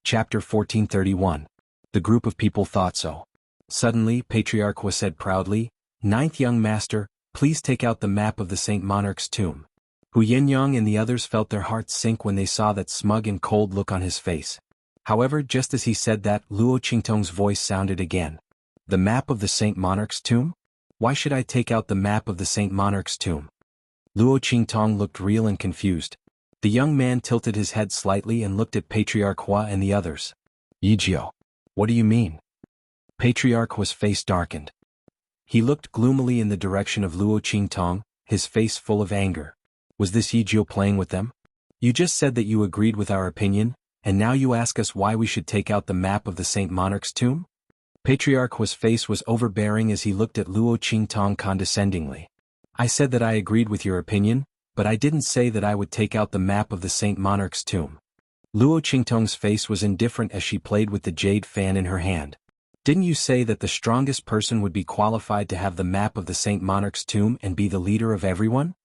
Chapter 1431. The group of people thought so. Suddenly, Patriarch Hua said proudly, "Ninth young master, please take out the map of the Saint Monarch's tomb." Hu Yinyang and the others felt their hearts sink when they saw that smug and cold look on his face. However, just as he said that, Luo Qingtong's voice sounded again. "The map of the Saint Monarch's tomb? Why should I take out the map of the Saint Monarch's tomb?" Luo Qingtong looked real and confused. The young man tilted his head slightly and looked at Patriarch Hua and the others. "Yijio, what do you mean?" Patriarch Hua's face darkened. He looked gloomily in the direction of Luo Qingtong, his face full of anger. Was this Yijio playing with them? "You just said that you agreed with our opinion, and now you ask us why we should take out the map of the Saint Monarch's tomb?" Patriarch Hua's face was overbearing as he looked at Luo Qingtong condescendingly. "I said that I agreed with your opinion, but I didn't say that I would take out the map of the Saint Monarch's tomb." Luo Qingtong's face was indifferent as she played with the jade fan in her hand. "Didn't you say that the strongest person would be qualified to have the map of the Saint Monarch's tomb and be the leader of everyone?"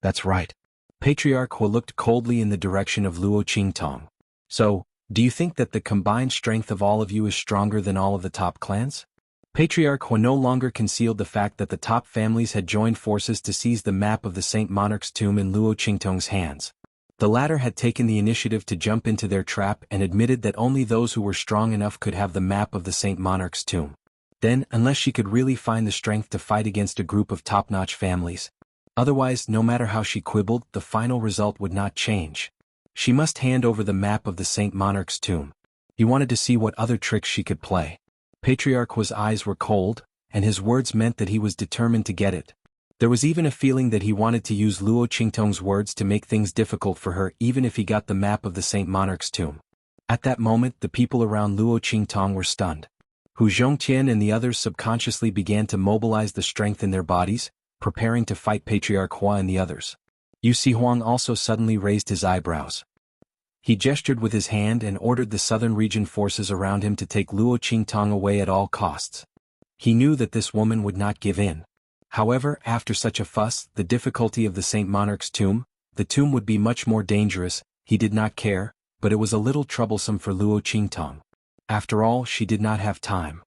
"That's right." Patriarch Hua looked coldly in the direction of Luo Qingtong. "So, do you think that the combined strength of all of you is stronger than all of the top clans?" Patriarch Hua no longer concealed the fact that the top families had joined forces to seize the map of the Saint Monarch's tomb in Luo Qingtong's hands. The latter had taken the initiative to jump into their trap and admitted that only those who were strong enough could have the map of the Saint Monarch's tomb. Then, unless she could really find the strength to fight against a group of top-notch families. Otherwise, no matter how she quibbled, the final result would not change. She must hand over the map of the Saint Monarch's tomb. He wanted to see what other tricks she could play. Patriarch Hua's eyes were cold, and his words meant that he was determined to get it. There was even a feeling that he wanted to use Luo Qingtong's words to make things difficult for her even if he got the map of the Saint Monarch's tomb. At that moment, the people around Luo Qingtong were stunned. Hu Zhongtian and the others subconsciously began to mobilize the strength in their bodies, preparing to fight Patriarch Hua and the others. Xuanhuan also suddenly raised his eyebrows. He gestured with his hand and ordered the southern region forces around him to take Luo Qingtong away at all costs. He knew that this woman would not give in. However, after such a fuss, the difficulty of the Saint Monarch's tomb, the tomb would be much more dangerous, he did not care, but it was a little troublesome for Luo Qingtong. After all, she did not have time.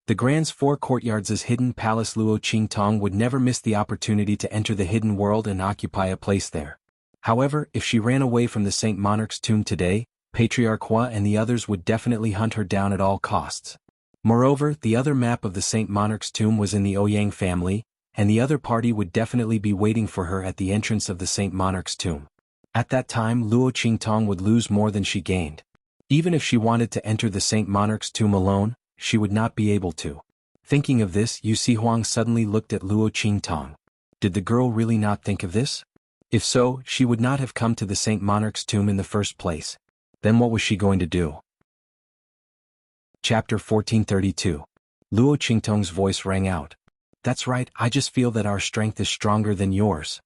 The Grand's 4 courtyards' hidden palace. Luo Qingtong would never miss the opportunity to enter the hidden world and occupy a place there. However, if she ran away from the Saint Monarch's tomb today, Patriarch Hua and the others would definitely hunt her down at all costs. Moreover, the other map of the Saint Monarch's tomb was in the Ouyang family, and the other party would definitely be waiting for her at the entrance of the Saint Monarch's tomb. At that time, Luo Qingtong would lose more than she gained. Even if she wanted to enter the Saint Monarch's tomb alone, she would not be able to. Thinking of this, Xuanhuan suddenly looked at Luo Qingtong. Did the girl really not think of this? If so, she would not have come to the Saint Monarch's tomb in the first place. Then what was she going to do? Chapter 1432. Luo Qingtong's voice rang out. "That's right, I just feel that our strength is stronger than yours."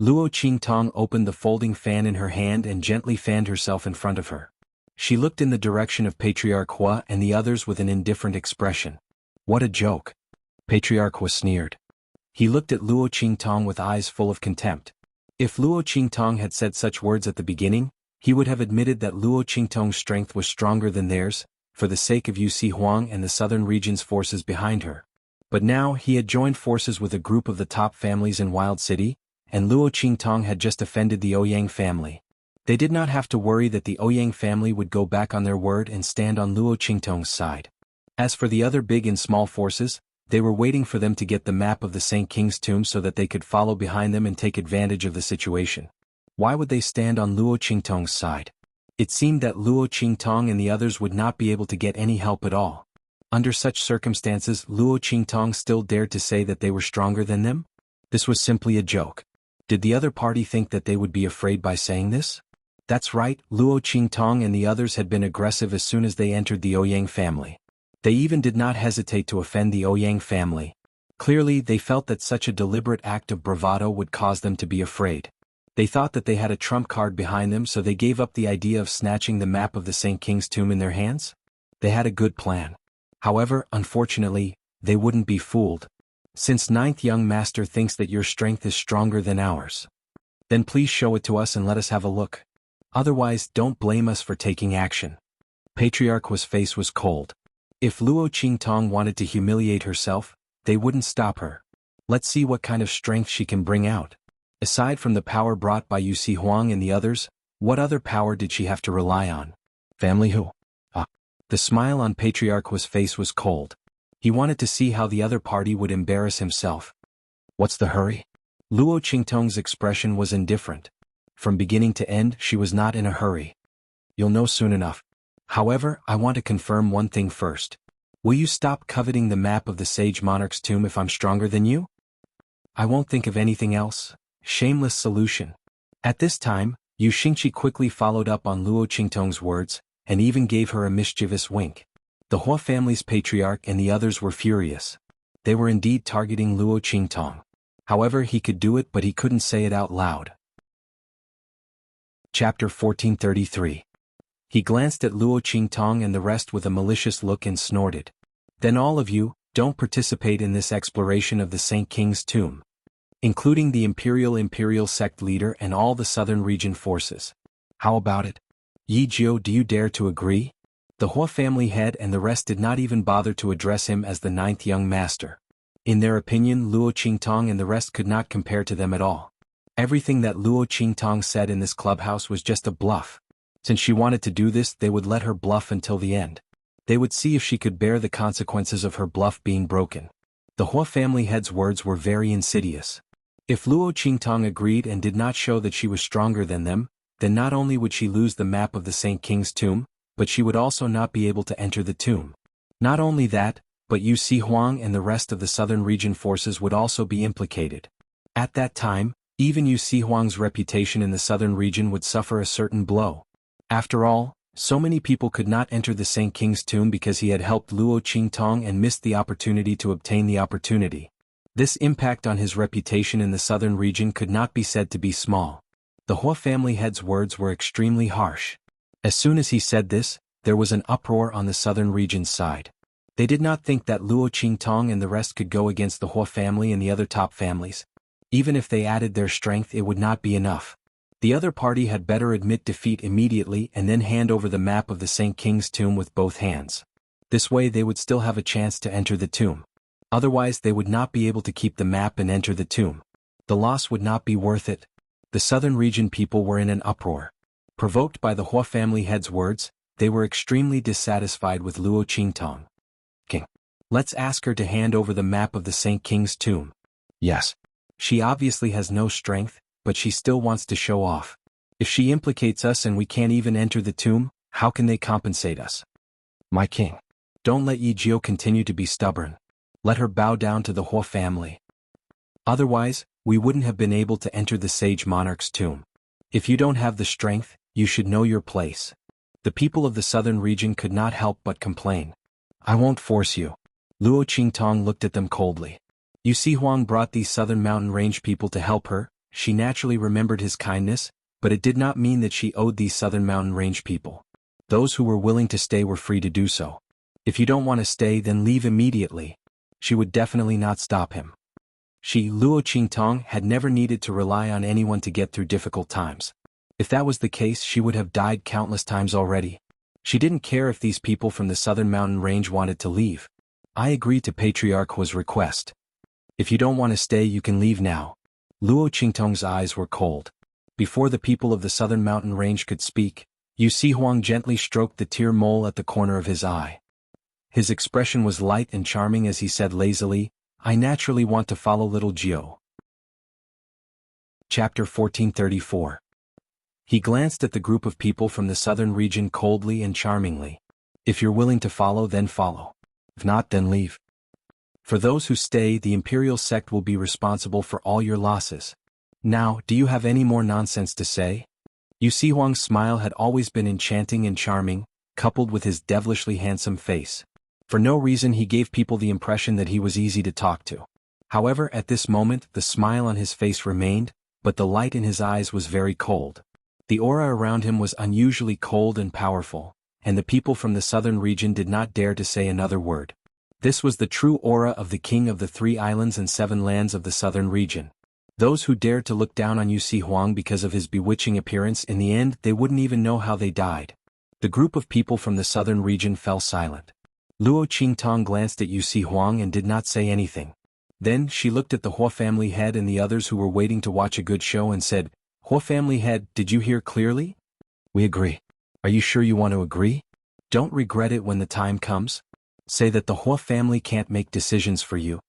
Luo Qingtong opened the folding fan in her hand and gently fanned herself in front of her. She looked in the direction of Patriarch Hua and the others with an indifferent expression. "What a joke." Patriarch Hua sneered. He looked at Luo Qingtong with eyes full of contempt. If Luo Qingtong had said such words at the beginning, he would have admitted that Luo Qingtong's strength was stronger than theirs, for the sake of Xuanhuan and the southern region's forces behind her. But now he had joined forces with a group of the top families in Wild City, and Luo Qingtong had just offended the Ouyang family. They did not have to worry that the Ouyang family would go back on their word and stand on Luo Qingtong's side. As for the other big and small forces, they were waiting for them to get the map of the Saint King's tomb so that they could follow behind them and take advantage of the situation. Why would they stand on Luo Qingtong's side? It seemed that Luo Qingtong and the others would not be able to get any help at all. Under such circumstances, Luo Qingtong still dared to say that they were stronger than them? This was simply a joke. Did the other party think that they would be afraid by saying this? That's right, Luo Qingtong and the others had been aggressive as soon as they entered the Ouyang family. They even did not hesitate to offend the Ouyang family. Clearly, they felt that such a deliberate act of bravado would cause them to be afraid. They thought that they had a trump card behind them, so they gave up the idea of snatching the map of the Saint King's tomb in their hands. They had a good plan. However, unfortunately, they wouldn't be fooled. Since ninth young master thinks that your strength is stronger than ours, then please show it to us and let us have a look. Otherwise, don't blame us for taking action. Patriarch's face was cold. If Luo Qingtong wanted to humiliate herself, they wouldn't stop her. Let's see what kind of strength she can bring out. Aside from the power brought by Xuanhuan and the others, what other power did she have to rely on? Family who? The smile on Patriarch's face was cold. He wanted to see how the other party would embarrass himself. What's the hurry? Luo Qingtong's expression was indifferent. From beginning to end, she was not in a hurry. You'll know soon enough. However, I want to confirm one thing first. Will you stop coveting the map of the sage monarch's tomb if I'm stronger than you? I won't think of anything else. Shameless solution. At this time, Yu Xingqi quickly followed up on Luo Qingtong's words, and even gave her a mischievous wink. The Hua family's patriarch and the others were furious. They were indeed targeting Luo Qingtong. However, he could do it, but he couldn't say it out loud. Chapter 1433. He glanced at Luo Qingtong and the rest with a malicious look and snorted. Then all of you, don't participate in this exploration of the Saint King's tomb. Including the Imperial sect leader and all the southern region forces. How about it? Yi Jiu, do you dare to agree? The Hua family head and the rest did not even bother to address him as the ninth young master. In their opinion, Luo Qingtong and the rest could not compare to them at all. Everything that Luo Qingtong said in this clubhouse was just a bluff. Since she wanted to do this, they would let her bluff until the end. They would see if she could bear the consequences of her bluff being broken. The Hua family head's words were very insidious. If Luo Qingtong agreed and did not show that she was stronger than them, then not only would she lose the map of the Saint King's tomb, but she would also not be able to enter the tomb. Not only that, but Yu Xihuang and the rest of the southern region forces would also be implicated. At that time, even Yu Xihuang's reputation in the southern region would suffer a certain blow. After all, so many people could not enter the Saint King's tomb because he had helped Luo Qingtong and missed the opportunity to obtain the opportunity. This impact on his reputation in the southern region could not be said to be small. The Hua family head's words were extremely harsh. As soon as he said this, there was an uproar on the southern region's side. They did not think that Luo Qingtong and the rest could go against the Hua family and the other top families. Even if they added their strength, it would not be enough. The other party had better admit defeat immediately and then hand over the map of the Saint King's tomb with both hands. This way they would still have a chance to enter the tomb. Otherwise they would not be able to keep the map and enter the tomb. The loss would not be worth it. The southern region people were in an uproar. Provoked by the Hua family head's words, they were extremely dissatisfied with Luo Qingtong. King. Let's ask her to hand over the map of the Saint King's tomb. Yes. She obviously has no strength, but she still wants to show off. If she implicates us and we can't even enter the tomb, how can they compensate us? My king. Don't let Yi Jiu continue to be stubborn. Let her bow down to the Hua family. Otherwise, we wouldn't have been able to enter the sage monarch's tomb. If you don't have the strength, you should know your place. The people of the southern region could not help but complain. I won't force you. Luo Qingtong looked at them coldly. Yu Xihuang brought these southern mountain range people to help her. She naturally remembered his kindness, but it did not mean that she owed these southern mountain range people. Those who were willing to stay were free to do so. If you don't want to stay, then leave immediately. She would definitely not stop him. She, Luo Qingtong, had never needed to rely on anyone to get through difficult times. If that was the case, she would have died countless times already. She didn't care if these people from the southern mountain range wanted to leave. I agreed to Patriarch's request. If you don't want to stay, you can leave now. Luo Qingtong's eyes were cold. Before the people of the southern mountain range could speak, Yu Xihuang gently stroked the tear mole at the corner of his eye. His expression was light and charming as he said lazily, I naturally want to follow little Jiu. Chapter 1434. He glanced at the group of people from the southern region coldly and charmingly. If you're willing to follow, then follow. If not, then leave. For those who stay, the Imperial sect will be responsible for all your losses. Now, do you have any more nonsense to say? Yu Xihuang's smile had always been enchanting and charming, coupled with his devilishly handsome face. For no reason he gave people the impression that he was easy to talk to. However, at this moment, the smile on his face remained, but the light in his eyes was very cold. The aura around him was unusually cold and powerful, and the people from the southern region did not dare to say another word. This was the true aura of the king of the 3 islands and 7 lands of the southern region. Those who dared to look down on Yu Xihuang because of his bewitching appearance, in the end they wouldn't even know how they died. The group of people from the southern region fell silent. Luo Qingtong glanced at Xuanhuan and did not say anything. Then she looked at the Hua family head and the others who were waiting to watch a good show and said, "Hua family head, did you hear clearly?" "We agree." "Are you sure you want to agree? Don't regret it when the time comes. Say that the Hua family can't make decisions for you."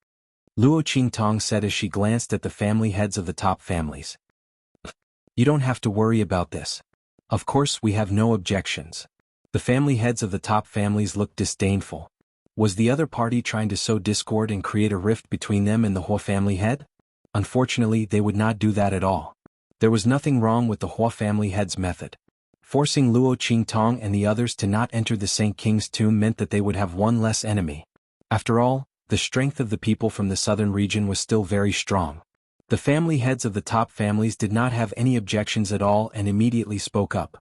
Luo Qingtong said as she glanced at the family heads of the top families. "You don't have to worry about this. Of course we have no objections." The family heads of the top families looked disdainful. Was the other party trying to sow discord and create a rift between them and the Hua family head? Unfortunately, they would not do that at all. There was nothing wrong with the Hua family head's method. Forcing Luo Qingtong and the others to not enter the Saint King's tomb meant that they would have one less enemy. After all, the strength of the people from the southern region was still very strong. The family heads of the top families did not have any objections at all and immediately spoke up.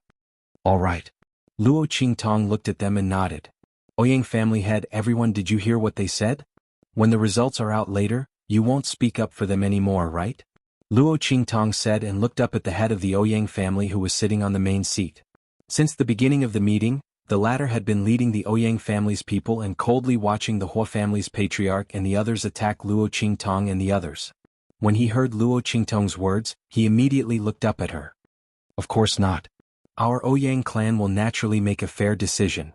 "All right." Luo Qingtong looked at them and nodded. "Ouyang family head, everyone, did you hear what they said? When the results are out later, you won't speak up for them anymore, right?" Luo Qingtong said and looked up at the head of the Ouyang family who was sitting on the main seat. Since the beginning of the meeting, the latter had been leading the Ouyang family's people and coldly watching the Hua family's patriarch and the others attack Luo Qingtong and the others. When he heard Luo Qingtong's words, he immediately looked up at her. "Of course not. Our Ouyang clan will naturally make a fair decision."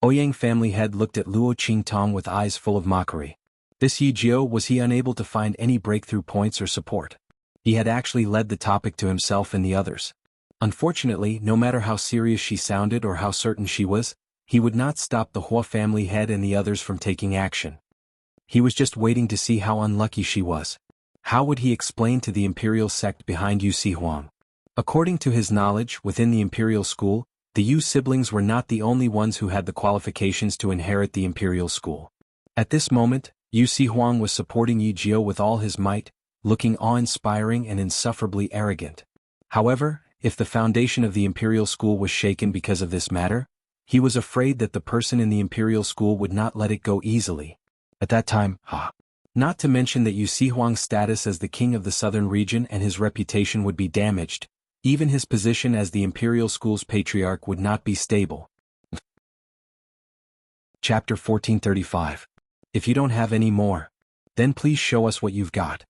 Ouyang family head looked at Luo Qingtong with eyes full of mockery. This Yijio, was he unable to find any breakthrough points or support? He had actually led the topic to himself and the others. Unfortunately, no matter how serious she sounded or how certain she was, he would not stop the Hua family head and the others from taking action. He was just waiting to see how unlucky she was. How would he explain to the imperial sect behind Yu Sihuang? According to his knowledge, within the imperial school, the Yu siblings were not the only ones who had the qualifications to inherit the imperial school. At this moment, Yu Sihuang was supporting Yijio with all his might, looking awe-inspiring and insufferably arrogant. However, if the foundation of the imperial school was shaken because of this matter, he was afraid that the person in the imperial school would not let it go easily. At that time, not to mention that Yu Sihuang's status as the king of the southern region and his reputation would be damaged, even his position as the imperial school's patriarch would not be stable. Chapter 1435. If you don't have any more, then please show us what you've got.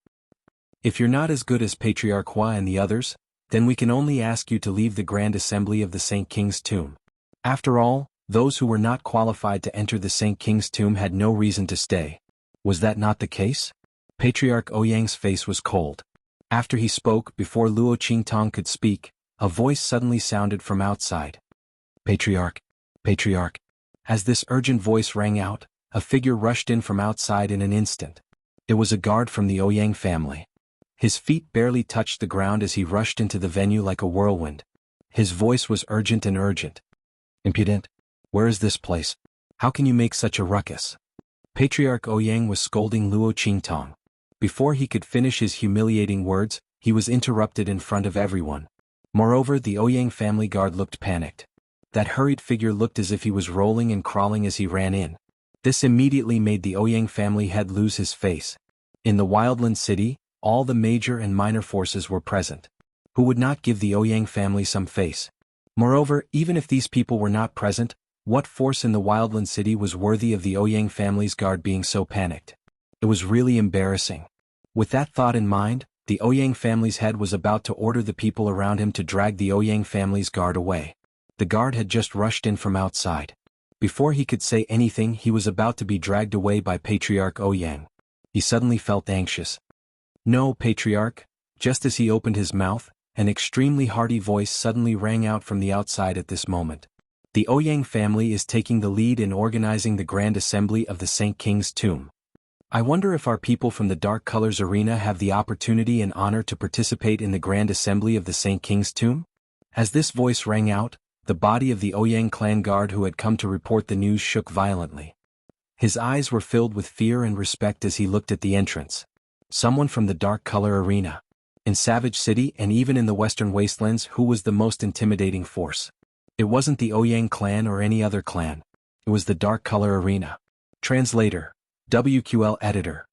If you're not as good as Patriarch Hua and the others, then we can only ask you to leave the Grand Assembly of the Saint King's tomb. After all, those who were not qualified to enter the Saint King's tomb had no reason to stay. Was that not the case? Patriarch Ouyang's face was cold. After he spoke, before Luo Qingtong could speak, a voice suddenly sounded from outside. "Patriarch, Patriarch." As this urgent voice rang out, a figure rushed in from outside in an instant. It was a guard from the Ouyang family. His feet barely touched the ground as he rushed into the venue like a whirlwind. His voice was urgent and urgent. "Impudent! Where is this place? How can you make such a ruckus?" Patriarch Ouyang was scolding Luo Qingtong. Before he could finish his humiliating words, he was interrupted in front of everyone. Moreover, the Ouyang family guard looked panicked. That hurried figure looked as if he was rolling and crawling as he ran in. This immediately made the Ouyang family head lose his face. In the Wildland city, all the major and minor forces were present. Who would not give the Ouyang family some face? Moreover, even if these people were not present, what force in the Wildland city was worthy of the Ouyang family's guard being so panicked? It was really embarrassing. With that thought in mind, the Ouyang family's head was about to order the people around him to drag the Ouyang family's guard away. The guard had just rushed in from outside. Before he could say anything, he was about to be dragged away by Patriarch Ouyang. He suddenly felt anxious. "No, Patriarch." Just as he opened his mouth, an extremely hearty voice suddenly rang out from the outside at this moment. "The Ouyang family is taking the lead in organizing the Grand Assembly of the Saint King's tomb. I wonder if our people from the Dark Colors Arena have the opportunity and honor to participate in the Grand Assembly of the Saint King's tomb?" As this voice rang out, the body of the Ouyang clan guard who had come to report the news shook violently. His eyes were filled with fear and respect as he looked at the entrance. Someone from the Dark Color Arena. In Savage City and even in the Western Wastelands, who was the most intimidating force? It wasn't the Ouyang clan or any other clan. It was the Dark Color Arena. Translator. WQL Editor.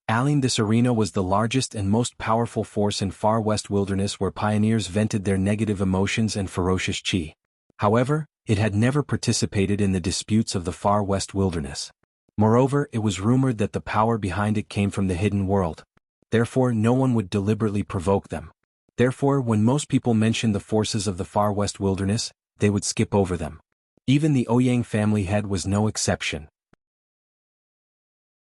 Aline, this arena was the largest and most powerful force in Far West Wilderness where pioneers vented their negative emotions and ferocious chi. However, it had never participated in the disputes of the far west wilderness. Moreover, it was rumored that the power behind it came from the hidden world. Therefore, no one would deliberately provoke them. Therefore, when most people mentioned the forces of the far west wilderness, they would skip over them. Even the Ouyang family head was no exception.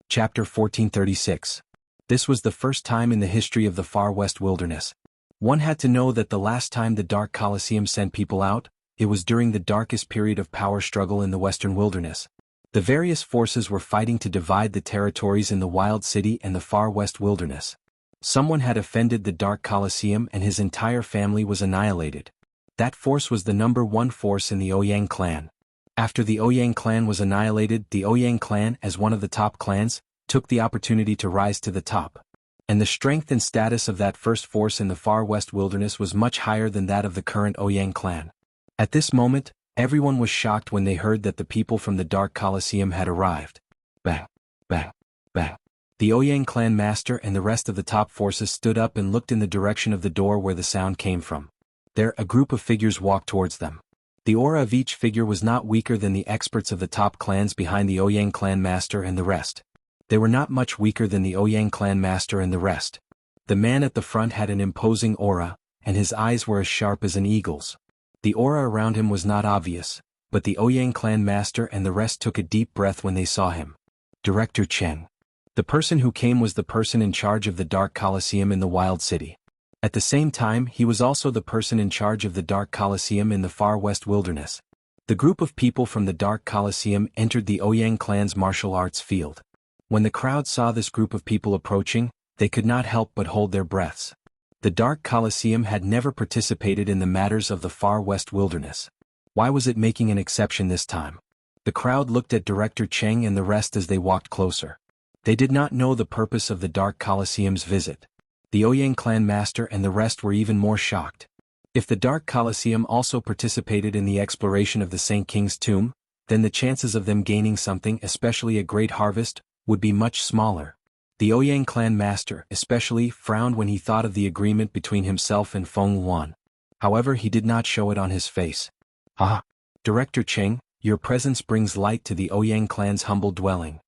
Chapter 1436. This was the first time in the history of the far west wilderness. One had to know that the last time the Dark Colosseum sent people out, it was during the darkest period of power struggle in the western wilderness. The various forces were fighting to divide the territories in the Wild City and the far west wilderness. Someone had offended the Dark Colosseum and his entire family was annihilated. That force was the number one force in the Ouyang clan. After the Ouyang clan was annihilated, the Ouyang clan, as one of the top clans, took the opportunity to rise to the top. And the strength and status of that first force in the far west wilderness was much higher than that of the current Ouyang clan. At this moment, everyone was shocked when they heard that the people from the Dark Colosseum had arrived. Bang, bang, bang. The Ouyang clan master and the rest of the top forces stood up and looked in the direction of the door where the sound came from. There, a group of figures walked towards them. The aura of each figure was not weaker than the experts of the top clans behind the Ouyang clan master and the rest. They were not much weaker than the Ouyang clan master and the rest. The man at the front had an imposing aura, and his eyes were as sharp as an eagle's. The aura around him was not obvious, but the Ouyang clan master and the rest took a deep breath when they saw him. Director Cheng. The person who came was the person in charge of the Dark Colosseum in the Wild City. At the same time, he was also the person in charge of the Dark Colosseum in the far west wilderness. The group of people from the Dark Colosseum entered the Ouyang clan's martial arts field. When the crowd saw this group of people approaching, they could not help but hold their breaths. The Dark Colosseum had never participated in the matters of the far west wilderness. Why was it making an exception this time? The crowd looked at Director Cheng and the rest as they walked closer. They did not know the purpose of the Dark Colosseum's visit. The Ouyang clan master and the rest were even more shocked. If the Dark Colosseum also participated in the exploration of the Saint King's tomb, then the chances of them gaining something, especially a great harvest, would be much smaller. The Ouyang clan master, especially, frowned when he thought of the agreement between himself and xuanhuan. However, he did not show it on his face. Ah! Director Cheng, your presence brings light to the Ouyang clan's humble dwelling.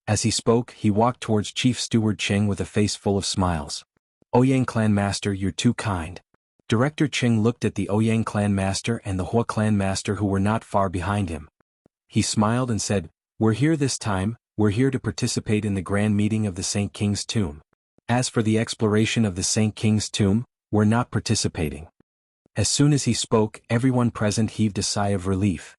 As he spoke, he walked towards Chief Steward Cheng with a face full of smiles. Ouyang clan master, you're too kind. Director Cheng looked at the Ouyang clan master and the Hua clan master who were not far behind him. He smiled and said, "We're here this time. We're here to participate in the grand meeting of the Saint King's tomb. As for the exploration of the Saint King's tomb, we're not participating." As soon as he spoke, everyone present heaved a sigh of relief.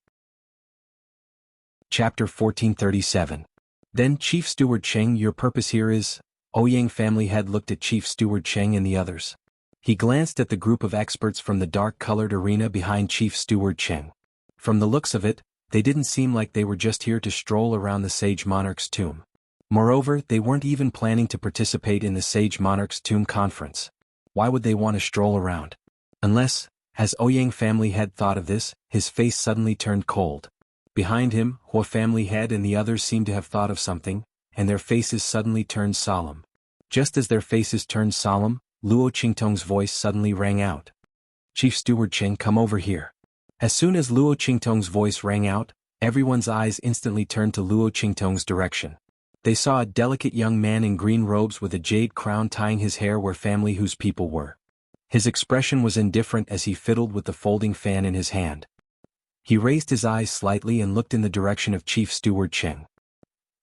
Chapter 1437. Then Chief Steward Cheng, your purpose here is... Ouyang family head looked at Chief Steward Cheng and the others. He glanced at the group of experts from the dark-colored arena behind Chief Steward Cheng. From the looks of it, they didn't seem like they were just here to stroll around the Sage Monarch's tomb. Moreover, they weren't even planning to participate in the Sage Monarch's tomb conference. Why would they want to stroll around? Unless, as Ouyang family head thought of this, his face suddenly turned cold. Behind him, Hua family head and the others seemed to have thought of something, and their faces suddenly turned solemn. Just as their faces turned solemn, Luo Qingtong's voice suddenly rang out. "Chief Steward Cheng, come over here." As soon as Luo Qingtong's voice rang out, everyone's eyes instantly turned to Luo Qingtong's direction. They saw a delicate young man in green robes with a jade crown tying his hair where family whose people were. His expression was indifferent as he fiddled with the folding fan in his hand. He raised his eyes slightly and looked in the direction of Chief Steward Cheng.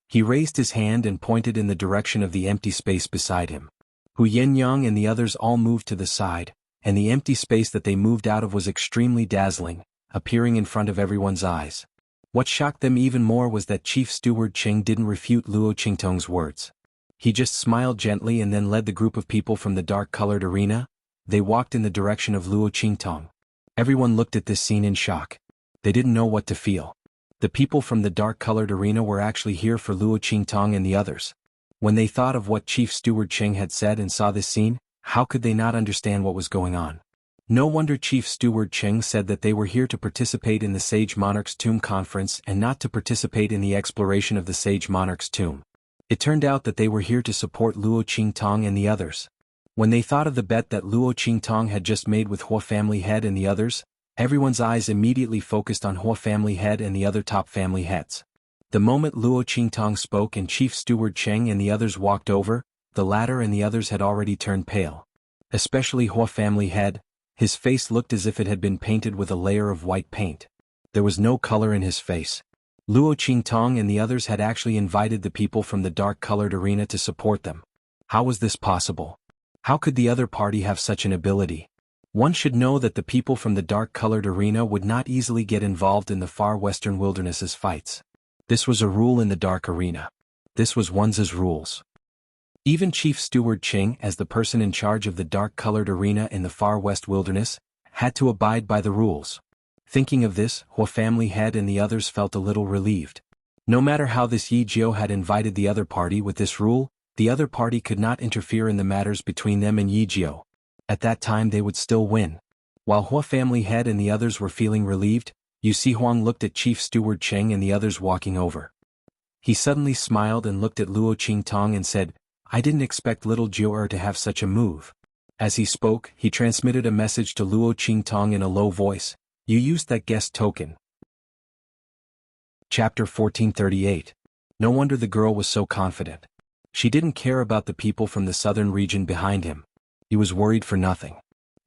He raised his hand and pointed in the direction of the empty space beside him. Hu Yenyang and the others all moved to the side, and the empty space that they moved out of was extremely dazzling, appearing in front of everyone's eyes. What shocked them even more was that Chief Steward Cheng didn't refute Luo Qingtong's words. He just smiled gently and then led the group of people from the dark-colored arena. They walked in the direction of Luo Qingtong. Everyone looked at this scene in shock. They didn't know what to feel. The people from the dark-colored arena were actually here for Luo Qingtong and the others. When they thought of what Chief Steward Cheng had said and saw this scene, how could they not understand what was going on? No wonder Chief Steward Cheng said that they were here to participate in the Sage Monarch's tomb conference and not to participate in the exploration of the Sage Monarch's tomb. It turned out that they were here to support Luo Qingtong and the others. When they thought of the bet that Luo Qingtong had just made with Hua family head and the others, Everyone's eyes immediately focused on Hua family head and the other top family heads. The moment Luo Qingtong spoke and Chief Steward Cheng and the others walked over, the latter and the others had already turned pale. Especially Hua family head, his face looked as if it had been painted with a layer of white paint. There was no color in his face. Luo Qingtong and the others had actually invited the people from the dark-colored arena to support them. How was this possible? How could the other party have such an ability? One should know that the people from the dark-colored arena would not easily get involved in the far western wilderness's fights. This was a rule in the dark arena. This was one's rules. Even Chief Steward Cheng, as the person in charge of the dark-colored arena in the far west wilderness, had to abide by the rules. Thinking of this, Hua family head and the others felt a little relieved. No matter how this Yi Jiao had invited the other party with this rule, the other party could not interfere in the matters between them and Yi Jiao. At that time they would still win. While Hua family head and the others were feeling relieved, Yu Huang looked at Chief Steward Cheng and the others walking over. He suddenly smiled and looked at Luo Qingtong and said, "I didn't expect little Jiao to have such a move." As he spoke, he transmitted a message to Luo Qingtong in a low voice. "You used that guest token." Chapter 1438. No wonder the girl was so confident. She didn't care about the people from the southern region behind him. He was worried for nothing.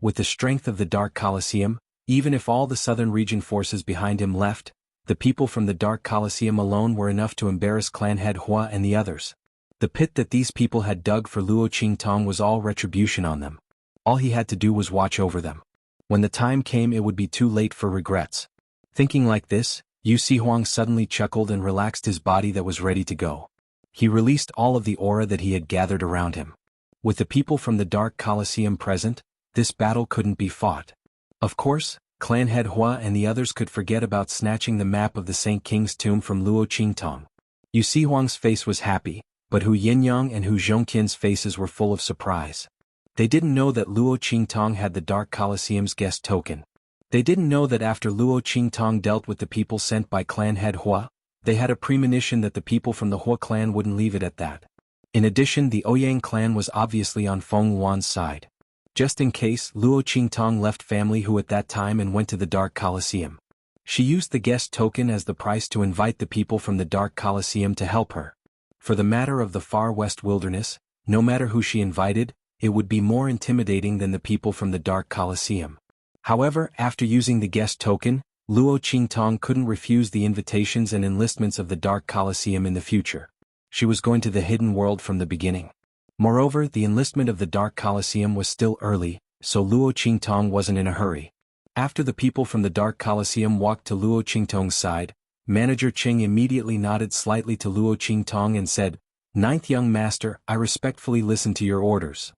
With the strength of the Dark Colosseum, even if all the southern region forces behind him left, the people from the Dark Colosseum alone were enough to embarrass clan head Hua and the others. The pit that these people had dug for Luo Qingtong was all retribution on them. All he had to do was watch over them. When the time came it would be too late for regrets. Thinking like this, Yu Huang suddenly chuckled and relaxed his body that was ready to go. He released all of the aura that he had gathered around him. With the people from the Dark Colosseum present, this battle couldn't be fought. Of course, clan head Hua and the others could forget about snatching the map of the Saint King's tomb from Luo Qingtong. Yu Huang's face was happy, but Hu Yinyang and Hu Zhongqian's faces were full of surprise. They didn't know that Luo Qingtong had the Dark Colosseum's guest token. They didn't know that after Luo Qingtong dealt with the people sent by clan head Hua, they had a premonition that the people from the Hua clan wouldn't leave it at that. In addition, the Ouyang clan was obviously on Feng Yuan's side. Just in case, Luo Qingtong left family Hu at that time and went to the Dark Colosseum. She used the guest token as the price to invite the people from the Dark Colosseum to help her. For the matter of the far west wilderness, no matter who she invited, it would be more intimidating than the people from the Dark Colosseum. However, after using the guest token, Luo Qingtong couldn't refuse the invitations and enlistments of the Dark Colosseum in the future. She was going to the hidden world from the beginning. Moreover, the enlistment of the Dark Colosseum was still early, so Luo Qingtong wasn't in a hurry. After the people from the Dark Colosseum walked to Luo Qingtong's side, Manager Cheng immediately nodded slightly to Luo Qingtong and said, "Ninth young master, I respectfully listen to your orders."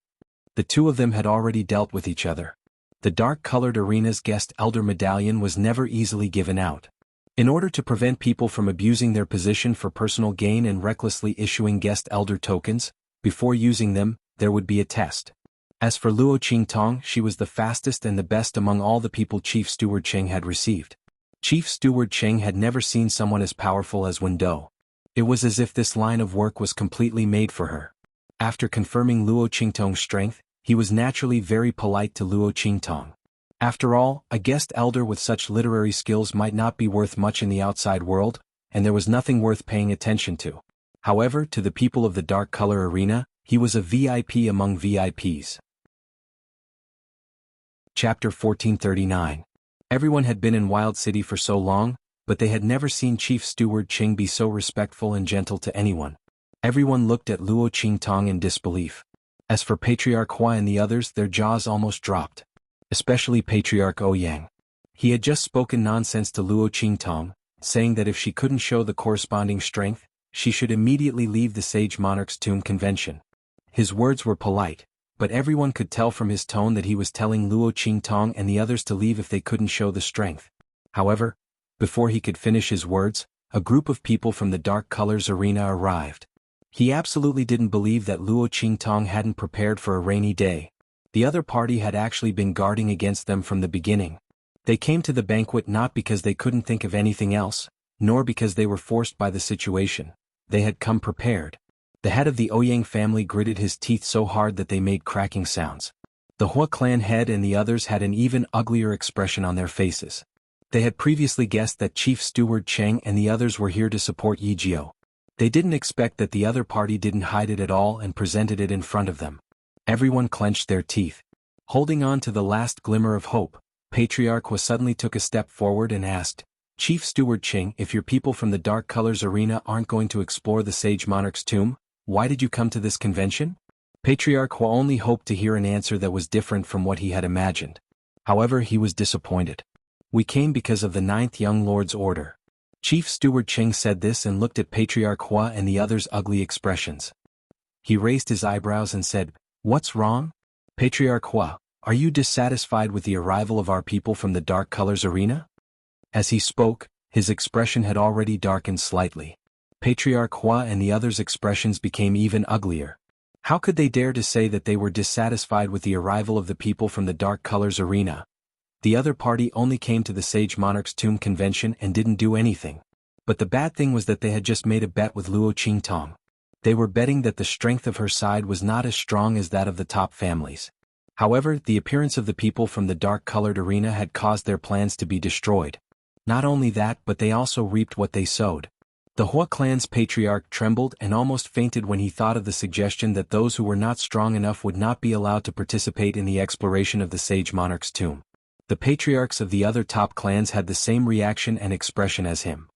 The two of them had already dealt with each other. The dark-colored arena's guest elder medallion was never easily given out. In order to prevent people from abusing their position for personal gain and recklessly issuing guest elder tokens, before using them, there would be a test. As for Luo Qingtong, she was the fastest and the best among all the people Chief Steward Cheng had received. Chief Steward Cheng had never seen someone as powerful as Wen Do. It was as if this line of work was completely made for her. After confirming Luo Qingtong's strength, he was naturally very polite to Luo Qingtong. After all, a guest elder with such literary skills might not be worth much in the outside world, and there was nothing worth paying attention to. However, to the people of the Dark Color Arena, he was a VIP among VIPs. Chapter 1439. Everyone had been in Wild City for so long, but they had never seen Chief Steward Cheng be so respectful and gentle to anyone. Everyone looked at Luo Qingtong in disbelief. As for Patriarch Hua and the others, their jaws almost dropped. Especially Patriarch Ouyang. He had just spoken nonsense to Luo Qingtong, saying that if she couldn't show the corresponding strength, she should immediately leave the Sage Monarch's Tomb Convention. His words were polite, but everyone could tell from his tone that he was telling Luo Qingtong and the others to leave if they couldn't show the strength. However, before he could finish his words, a group of people from the Dark Colors Arena arrived. He absolutely didn't believe that Luo Qingtong hadn't prepared for a rainy day. The other party had actually been guarding against them from the beginning. They came to the banquet not because they couldn't think of anything else, nor because they were forced by the situation. They had come prepared. The head of the Ouyang family gritted his teeth so hard that they made cracking sounds. The Hua clan head and the others had an even uglier expression on their faces. They had previously guessed that Chief Steward Cheng and the others were here to support Yi Jiao. They didn't expect that the other party didn't hide it at all and presented it in front of them. Everyone clenched their teeth. Holding on to the last glimmer of hope, Patriarch Hua suddenly took a step forward and asked, "Chief Steward Cheng, if your people from the Dark Colors Arena aren't going to explore the Sage Monarch's tomb, why did you come to this convention?" Patriarch Hua only hoped to hear an answer that was different from what he had imagined. However, he was disappointed. "We came because of the 9th Young Lord's order." Chief Steward Cheng said this and looked at Patriarch Hua and the others' ugly expressions. He raised his eyebrows and said, "What's wrong? Patriarch Hua, are you dissatisfied with the arrival of our people from the Dark Colors Arena?" As he spoke, his expression had already darkened slightly. Patriarch Hua and the others' expressions became even uglier. How could they dare to say that they were dissatisfied with the arrival of the people from the Dark Colors Arena? The other party only came to the Sage Monarch's Tomb convention and didn't do anything. But the bad thing was that they had just made a bet with Luo Qingtong. They were betting that the strength of her side was not as strong as that of the top families. However, the appearance of the people from the dark-colored arena had caused their plans to be destroyed. Not only that, but they also reaped what they sowed. The Hua clan's patriarch trembled and almost fainted when he thought of the suggestion that those who were not strong enough would not be allowed to participate in the exploration of the Sage Monarch's tomb. The patriarchs of the other top clans had the same reaction and expression as him.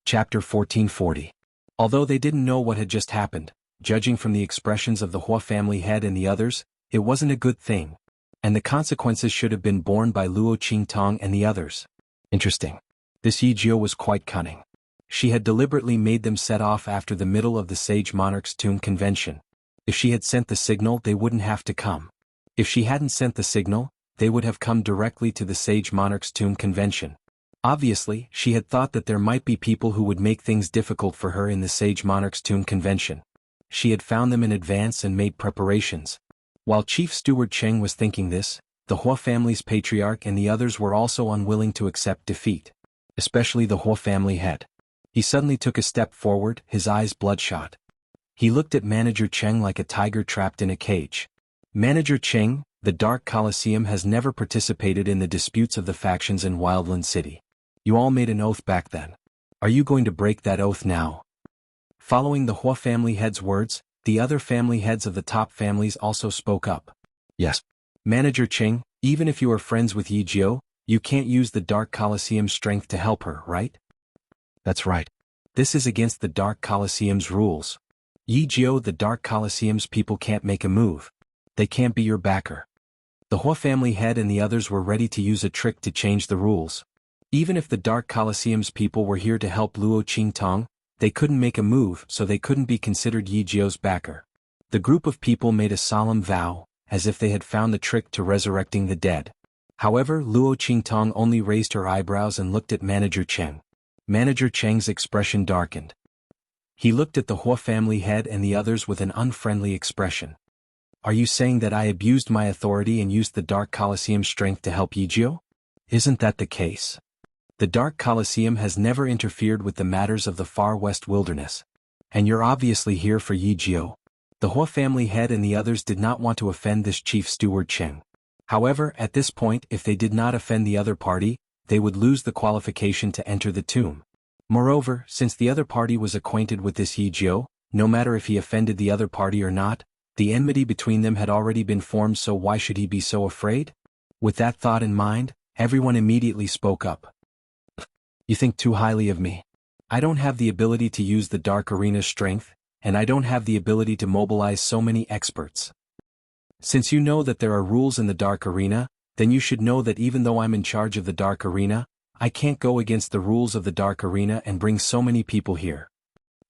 Chapter 1440. Although they didn't know what had just happened, judging from the expressions of the Hua family head and the others, it wasn't a good thing. And the consequences should have been borne by Luo Qingtong and the others. Interesting. This Yi Jiao was quite cunning. She had deliberately made them set off after the middle of the Sage Monarch's Tomb convention. If she had sent the signal, they wouldn't have to come. If she hadn't sent the signal, they would have come directly to the Sage Monarch's Tomb convention. Obviously, she had thought that there might be people who would make things difficult for her in the Sage Monarch's Tomb convention. She had found them in advance and made preparations. While Chief Steward Cheng was thinking this, the Hua family's patriarch and the others were also unwilling to accept defeat. Especially the Hua family head. He suddenly took a step forward, his eyes bloodshot. He looked at Manager Cheng like a tiger trapped in a cage. "Manager Cheng, the Dark Colosseum has never participated in the disputes of the factions in Wildland City. You all made an oath back then. Are you going to break that oath now?" Following the Hua family head's words, the other family heads of the top families also spoke up. "Yes. Manager Cheng, even if you are friends with Yi Jiao, you can't use the Dark Colosseum's strength to help her, right?" "That's right. This is against the Dark Colosseum's rules. Yi Jiao, the Dark Colosseum's people can't make a move. They can't be your backer." The Hua family head and the others were ready to use a trick to change the rules. Even if the Dark Colosseum's people were here to help Luo Qingtong, they couldn't make a move, so they couldn't be considered Yi Jiao's backer. The group of people made a solemn vow, as if they had found the trick to resurrecting the dead. However, Luo Qingtong only raised her eyebrows and looked at Manager Cheng. Manager Cheng's expression darkened. He looked at the Hua family head and the others with an unfriendly expression. "Are you saying that I abused my authority and used the Dark Colosseum's strength to help Yi Jiao? Isn't that the case? The Dark Colosseum has never interfered with the matters of the Far West Wilderness. And you're obviously here for Yi Jiao." The Hua family head and the others did not want to offend this Chief Steward Cheng. However, at this point, if they did not offend the other party, they would lose the qualification to enter the tomb. Moreover, since the other party was acquainted with this Yi Jiao, no matter if he offended the other party or not, the enmity between them had already been formed, so why should he be so afraid? With that thought in mind, everyone immediately spoke up. "You think too highly of me. I don't have the ability to use the Dark Arena's strength, and I don't have the ability to mobilize so many experts. Since you know that there are rules in the Dark Arena, then you should know that even though I'm in charge of the Dark Arena, I can't go against the rules of the Dark Arena and bring so many people here.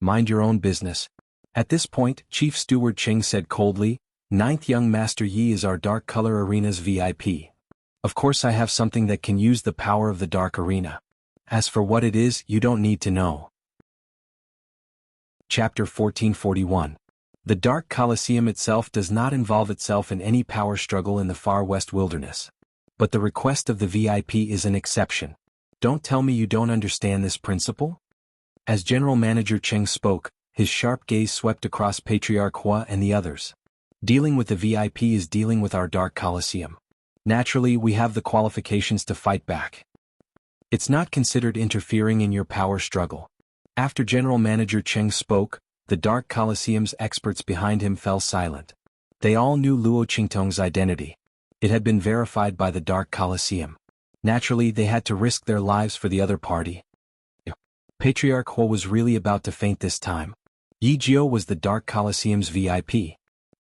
Mind your own business." At this point, Chief Steward Cheng said coldly, "9th Young Master Yi is our Dark Color Arena's VIP. Of course I have something that can use the power of the Dark Arena. As for what it is, you don't need to know." Chapter 1441. The Dark Colosseum itself does not involve itself in any power struggle in the Far West Wilderness. But the request of the VIP is an exception. Don't tell me you don't understand this principle? As General Manager Cheng spoke, his sharp gaze swept across Patriarch Hua and the others. Dealing with the VIP is dealing with our Dark Colosseum. Naturally, we have the qualifications to fight back. It's not considered interfering in your power struggle. After General Manager Cheng spoke, the Dark Colosseum's experts behind him fell silent. They all knew Luo Qingtong's identity. It had been verified by the Dark Colosseum. Naturally, they had to risk their lives for the other party. Patriarch Huo was really about to faint this time. Yi Jiao was the Dark Colosseum's VIP.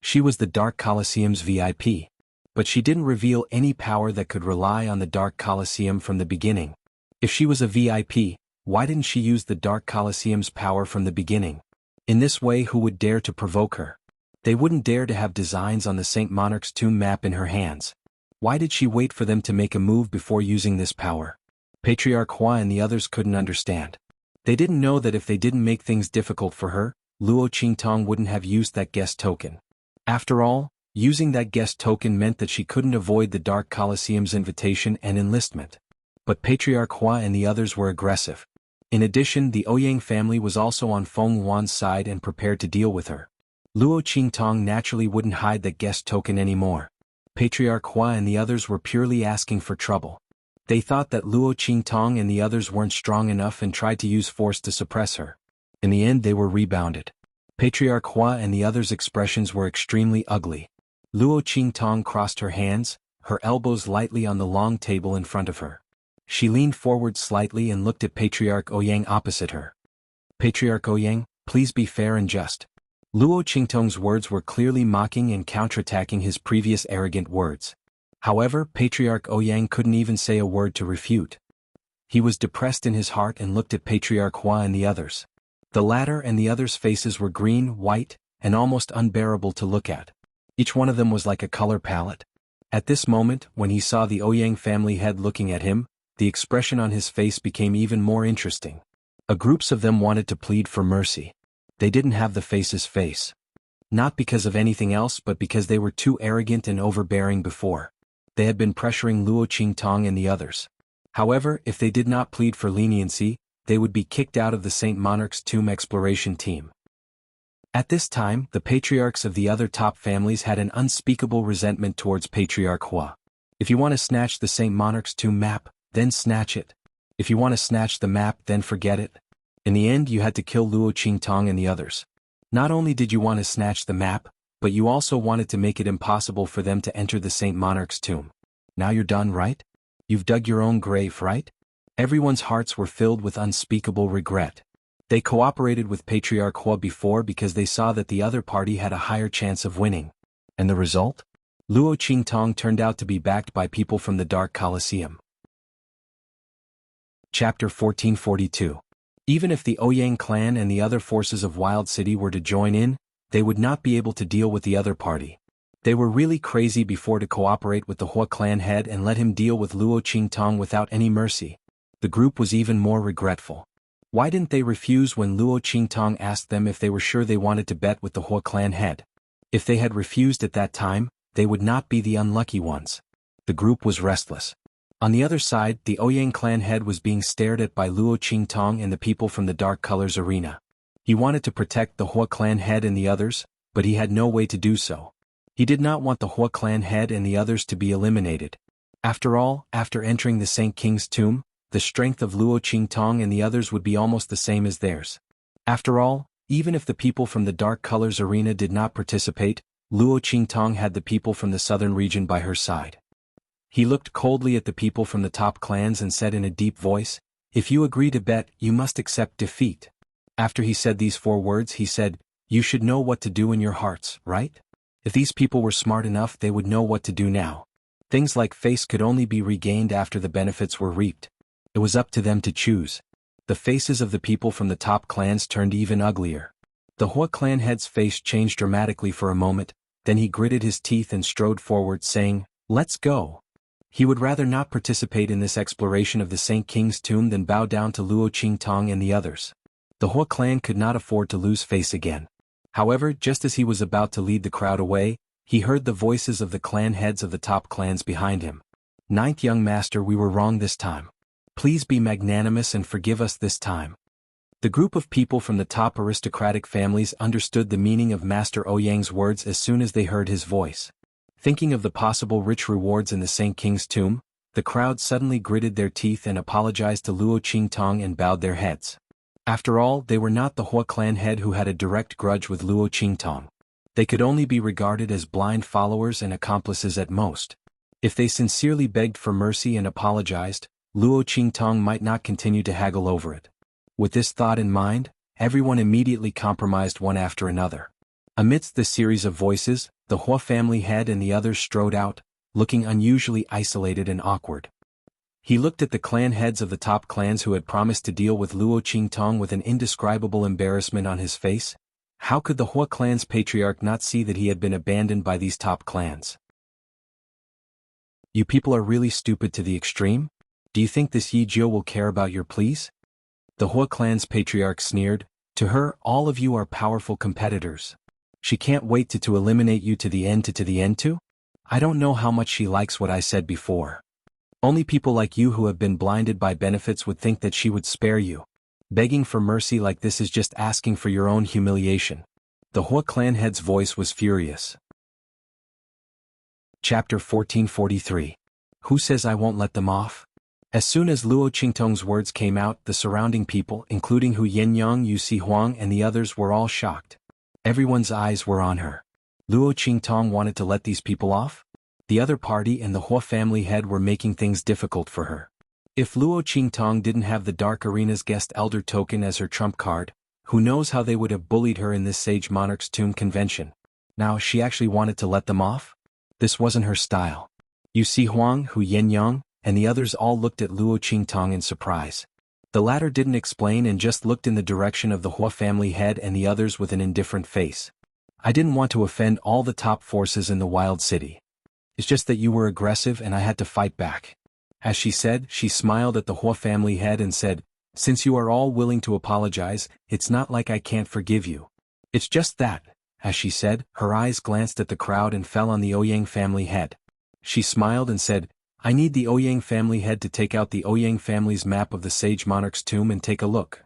She was the Dark Colosseum's VIP. But she didn't reveal any power that could rely on the Dark Colosseum from the beginning. If she was a VIP, why didn't she use the Dark Colosseum's power from the beginning? In this way, who would dare to provoke her? They wouldn't dare to have designs on the Saint Monarch's tomb map in her hands. Why did she wait for them to make a move before using this power? Patriarch Hua and the others couldn't understand. They didn't know that if they didn't make things difficult for her, Luo Qingtong wouldn't have used that guest token. After all, using that guest token meant that she couldn't avoid the Dark Colosseum's invitation and enlistment. But Patriarch Hua and the others were aggressive. In addition, the Ouyang family was also on Feng Huan's side and prepared to deal with her. Luo Qingtong naturally wouldn't hide that guest token anymore. Patriarch Hua and the others were purely asking for trouble. They thought that Luo Qingtong and the others weren't strong enough and tried to use force to suppress her. In the end, they were rebounded. Patriarch Hua and the others' expressions were extremely ugly. Luo Qingtong crossed her hands, her elbows lightly on the long table in front of her. She leaned forward slightly and looked at Patriarch Ouyang opposite her. Patriarch Ouyang, please be fair and just. Luo Qingtong's words were clearly mocking and counterattacking his previous arrogant words. However, Patriarch Ouyang couldn't even say a word to refute. He was depressed in his heart and looked at Patriarch Hua and the others. The latter and the others' faces were green, white, and almost unbearable to look at. Each one of them was like a color palette. At this moment, when he saw the Ouyang family head looking at him, the expression on his face became even more interesting. Groups of them wanted to plead for mercy. They didn't have the face's face. Not because of anything else but because they were too arrogant and overbearing before. They had been pressuring Luo Qingtong and the others. However, if they did not plead for leniency, they would be kicked out of the Saint Monarch's tomb exploration team. At this time, the patriarchs of the other top families had an unspeakable resentment towards Patriarch Hua. If you want to snatch the Saint Monarch's tomb map, then snatch it. If you want to snatch the map, then forget it. In the end, you had to kill Luo Qingtong and the others. Not only did you want to snatch the map, but you also wanted to make it impossible for them to enter the Saint Monarch's tomb. Now you're done, right? You've dug your own grave, right? Everyone's hearts were filled with unspeakable regret. They cooperated with Patriarch Hua before because they saw that the other party had a higher chance of winning. And the result? Luo Qingtong turned out to be backed by people from the Dark Colosseum. Chapter 1442. Even if the Ouyang clan and the other forces of Wild City were to join in, they would not be able to deal with the other party. They were really crazy before to cooperate with the Hua clan head and let him deal with Luo Qingtong without any mercy. The group was even more regretful. Why didn't they refuse when Luo Qingtong asked them if they were sure they wanted to bet with the Hua clan head? If they had refused at that time, they would not be the unlucky ones. The group was restless. On the other side, the Ouyang clan head was being stared at by Luo Qingtong and the people from the Dark Colors arena. He wanted to protect the Hua clan head and the others, but he had no way to do so. He did not want the Hua clan head and the others to be eliminated. After all, after entering the Saint King's tomb, the strength of Luo Qingtong and the others would be almost the same as theirs. After all, even if the people from the Dark Colors arena did not participate, Luo Qingtong had the people from the southern region by her side. He looked coldly at the people from the top clans and said in a deep voice, "If you agree to bet, you must accept defeat." After he said these 4 words, he said, "You should know what to do in your hearts, right? If these people were smart enough, they would know what to do now. Things like face could only be regained after the benefits were reaped. It was up to them to choose." The faces of the people from the top clans turned even uglier. The Hua clan head's face changed dramatically for a moment, then he gritted his teeth and strode forward saying, "Let's go." He would rather not participate in this exploration of the Saint King's tomb than bow down to Luo Qingtong and the others. The Hua clan could not afford to lose face again. However, just as he was about to lead the crowd away, he heard the voices of the clan heads of the top clans behind him. "Ninth young master, we were wrong this time. Please be magnanimous and forgive us this time." The group of people from the top aristocratic families understood the meaning of Master Ouyang's words as soon as they heard his voice. Thinking of the possible rich rewards in the Saint King's tomb, the crowd suddenly gritted their teeth and apologized to Luo Qingtong and bowed their heads. After all, they were not the Hua clan head who had a direct grudge with Luo Qingtong. They could only be regarded as blind followers and accomplices at most. If they sincerely begged for mercy and apologized, Luo Qingtong might not continue to haggle over it. With this thought in mind, everyone immediately compromised one after another. Amidst the series of voices, the Hua family head and the others strode out, looking unusually isolated and awkward. He looked at the clan heads of the top clans who had promised to deal with Luo Qingtong with an indescribable embarrassment on his face. How could the Hua clan's patriarch not see that he had been abandoned by these top clans? You people are really stupid to the extreme? Do you think this Yi Jiu will care about your pleas? The Hua clan's patriarch sneered. To her, all of you are powerful competitors. She can't wait to eliminate you to the end too? I don't know how much she likes what I said before. Only people like you who have been blinded by benefits would think that she would spare you. Begging for mercy like this is just asking for your own humiliation. The Hua clan head's voice was furious. Chapter 1443. Who says I won't let them off? As soon as Luo Qingtong's words came out, the surrounding people, including Hu Yenyang, Yu Xihuang and the others, were all shocked. Everyone's eyes were on her. Luo Qingtong wanted to let these people off? The other party and the Hua family head were making things difficult for her. If Luo Qingtong didn't have the Dark Arena's guest elder token as her trump card, who knows how they would have bullied her in this Sage Monarch's Tomb convention. Now she actually wanted to let them off? This wasn't her style. Yu Xihuang, Hu Yenyang, and the others all looked at Luo Qingtong in surprise. The latter didn't explain and just looked in the direction of the Hua family head and the others with an indifferent face. I didn't want to offend all the top forces in the wild city. It's just that you were aggressive and I had to fight back. As she said, she smiled at the Hua family head and said, since you are all willing to apologize, it's not like I can't forgive you. It's just that, as she said, her eyes glanced at the crowd and fell on the Ouyang family head. She smiled and said, I need the Ouyang family head to take out the Ouyang family's map of the Sage Monarch's tomb and take a look.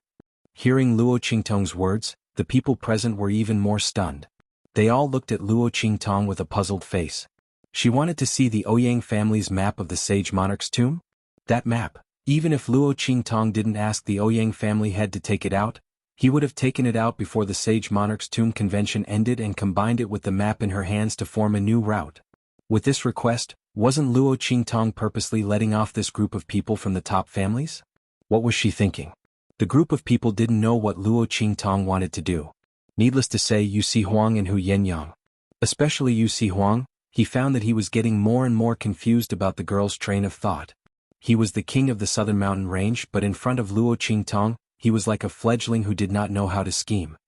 Hearing Luo Qingtong's words, the people present were even more stunned. They all looked at Luo Qingtong with a puzzled face. She wanted to see the Ouyang family's map of the Sage Monarch's tomb? That map, even if Luo Qingtong didn't ask the Ouyang family head to take it out, he would have taken it out before the Sage Monarch's tomb convention ended and combined it with the map in her hands to form a new route. With this request, wasn't Luo Qingtong purposely letting off this group of people from the top families? What was she thinking? The group of people didn't know what Luo Qingtong wanted to do. Needless to say, Yu Xihuang and Hu Yenyang. Especially Yu Xihuang, he found that he was getting more and more confused about the girl's train of thought. He was the king of the southern mountain range, but in front of Luo Qingtong, he was like a fledgling who did not know how to scheme.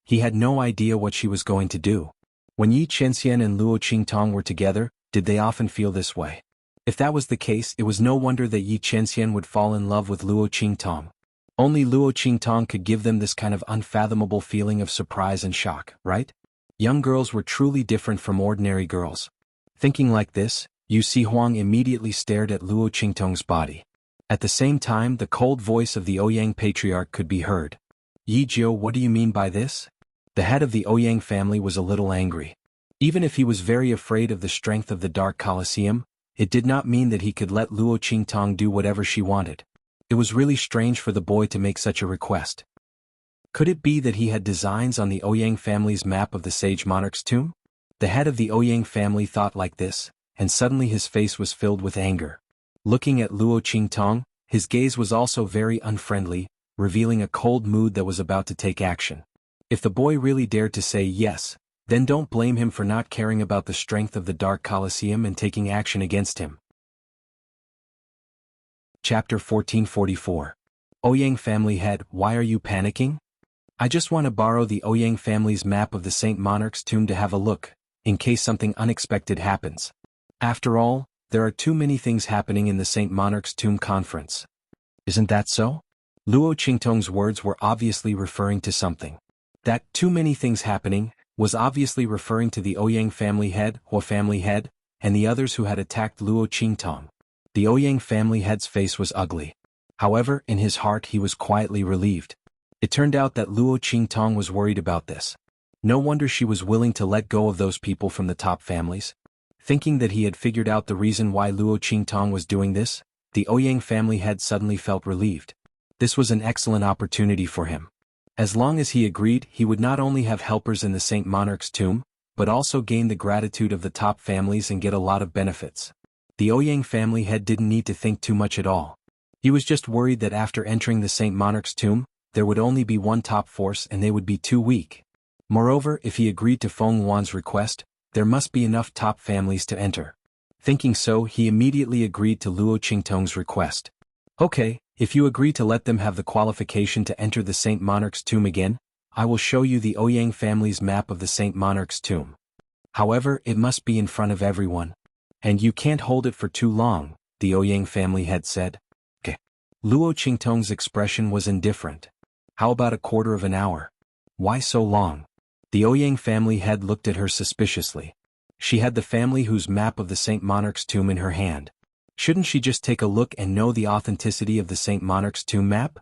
He had no idea what she was going to do. When Yi Qianxian and Luo Qingtong were together, did they often feel this way? If that was the case, it was no wonder that Yi Qianxian would fall in love with Luo Qingtong. Only Luo Qingtong could give them this kind of unfathomable feeling of surprise and shock, right? Young girls were truly different from ordinary girls. Thinking like this, Yu Xihuang immediately stared at Luo Qingtong's body. At the same time, the cold voice of the Ouyang patriarch could be heard. Yi Jiu, what do you mean by this? The head of the Ouyang family was a little angry. Even if he was very afraid of the strength of the Dark Colosseum, it did not mean that he could let Luo Qingtong do whatever she wanted. It was really strange for the boy to make such a request. Could it be that he had designs on the Ouyang family's map of the Sage Monarch's tomb? The head of the Ouyang family thought like this, and suddenly his face was filled with anger. Looking at Luo Qingtong, his gaze was also very unfriendly, revealing a cold mood that was about to take action. If the boy really dared to say yes, then don't blame him for not caring about the strength of the Dark Colosseum and taking action against him. Chapter 1444. Ouyang family head, why are you panicking? I just want to borrow the Ouyang family's map of the Saint Monarch's tomb to have a look, in case something unexpected happens. After all, there are too many things happening in the Saint Monarch's tomb conference. Isn't that so? Luo Qingtong's words were obviously referring to something. That too many things happening was obviously referring to the Ouyang family head, Hua family head, and the others who had attacked Luo Qingtong. The Ouyang family head's face was ugly. However, in his heart he was quietly relieved. It turned out that Luo Qingtong was worried about this. No wonder she was willing to let go of those people from the top families. Thinking that he had figured out the reason why Luo Qingtong was doing this, the Ouyang family head suddenly felt relieved. This was an excellent opportunity for him. As long as he agreed, he would not only have helpers in the Saint Monarch's tomb, but also gain the gratitude of the top families and get a lot of benefits. The Ouyang family head didn't need to think too much at all. He was just worried that after entering the Saint Monarch's tomb, there would only be one top force and they would be too weak. Moreover, if he agreed to xuanhuan's request, there must be enough top families to enter. Thinking so, he immediately agreed to Luo Qingtong's request. Okay, if you agree to let them have the qualification to enter the Saint Monarch's tomb again, I will show you the Ouyang family's map of the Saint Monarch's tomb. However, it must be in front of everyone. And you can't hold it for too long, the Ouyang family had said. Okay. Luo Qingtong's expression was indifferent. How about a quarter of an hour? Why so long? The Ouyang family head looked at her suspiciously. She had the family whose map of the Saint Monarch's tomb in her hand. Shouldn't she just take a look and know the authenticity of the Saint Monarch's tomb map?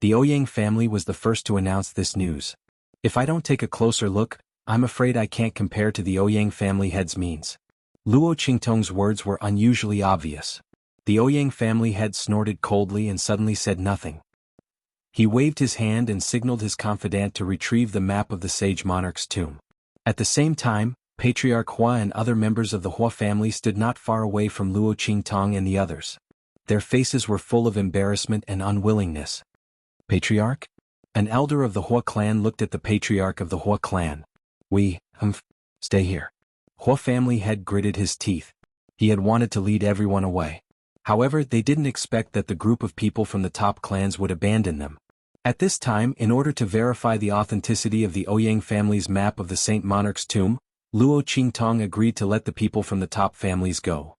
The Ouyang family was the first to announce this news. If I don't take a closer look, I'm afraid I can't compare to the Ouyang family head's means. Luo Qingtong's words were unusually obvious. The Ouyang family head snorted coldly and suddenly said nothing. He waved his hand and signaled his confidant to retrieve the map of the sage monarch's tomb. At the same time, Patriarch Hua and other members of the Hua family stood not far away from Luo Qingtong and the others. Their faces were full of embarrassment and unwillingness. Patriarch? An elder of the Hua clan looked at the patriarch of the Hua clan. Stay here. Hua family head gritted his teeth. He had wanted to lead everyone away. However, they didn't expect that the group of people from the top clans would abandon them. At this time, in order to verify the authenticity of the Ouyang family's map of the Saint Monarch's tomb, Luo Qingtong agreed to let the people from the top families go.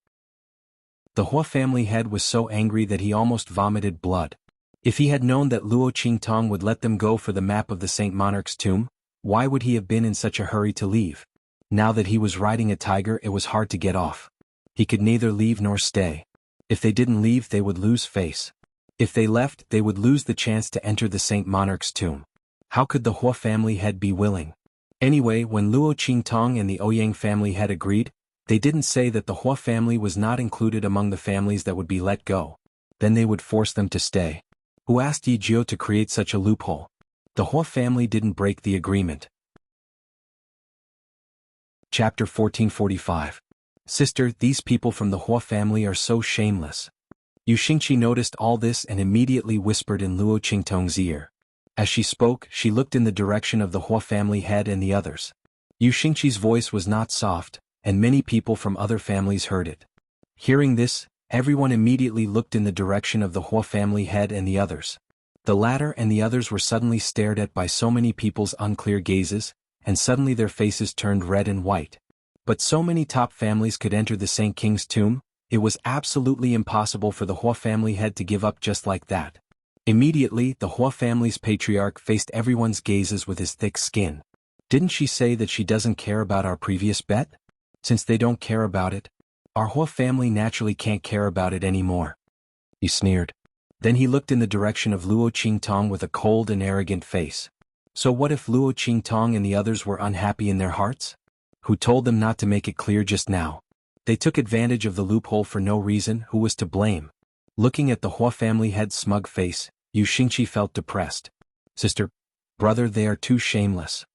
The Hua family head was so angry that he almost vomited blood. If he had known that Luo Qingtong would let them go for the map of the Saint Monarch's tomb, why would he have been in such a hurry to leave? Now that he was riding a tiger, it was hard to get off. He could neither leave nor stay. If they didn't leave, they would lose face. If they left, they would lose the chance to enter the Saint Monarch's tomb. How could the Hua family head be willing? Anyway, when Luo Qingtong and the Ouyang family had agreed, they didn't say that the Hua family was not included among the families that would be let go. Then they would force them to stay. Who asked Yi Jiu to create such a loophole? The Hua family didn't break the agreement. Chapter 1445. Sister, these people from the Hua family are so shameless. Xianxia noticed all this and immediately whispered in Luo Qingtong's ear. As she spoke, she looked in the direction of the Hua family head and the others. Xianxia's voice was not soft, and many people from other families heard it. Hearing this, everyone immediately looked in the direction of the Hua family head and the others. The latter and the others were suddenly stared at by so many people's unclear gazes, and suddenly their faces turned red and white. But so many top families could enter the Saint King's tomb, it was absolutely impossible for the Hua family head to give up just like that. Immediately, the Hua family's patriarch faced everyone's gazes with his thick skin. Didn't she say that she doesn't care about our previous bet? Since they don't care about it, our Hua family naturally can't care about it anymore. He sneered. Then he looked in the direction of Luo Qingtong with a cold and arrogant face. So what if Luo Qingtong and the others were unhappy in their hearts? Who told them not to make it clear just now? They took advantage of the loophole for no reason. Who was to blame? Looking at the Hua family head's smug face, Xianxia felt depressed. Sister, brother, they are too shameless.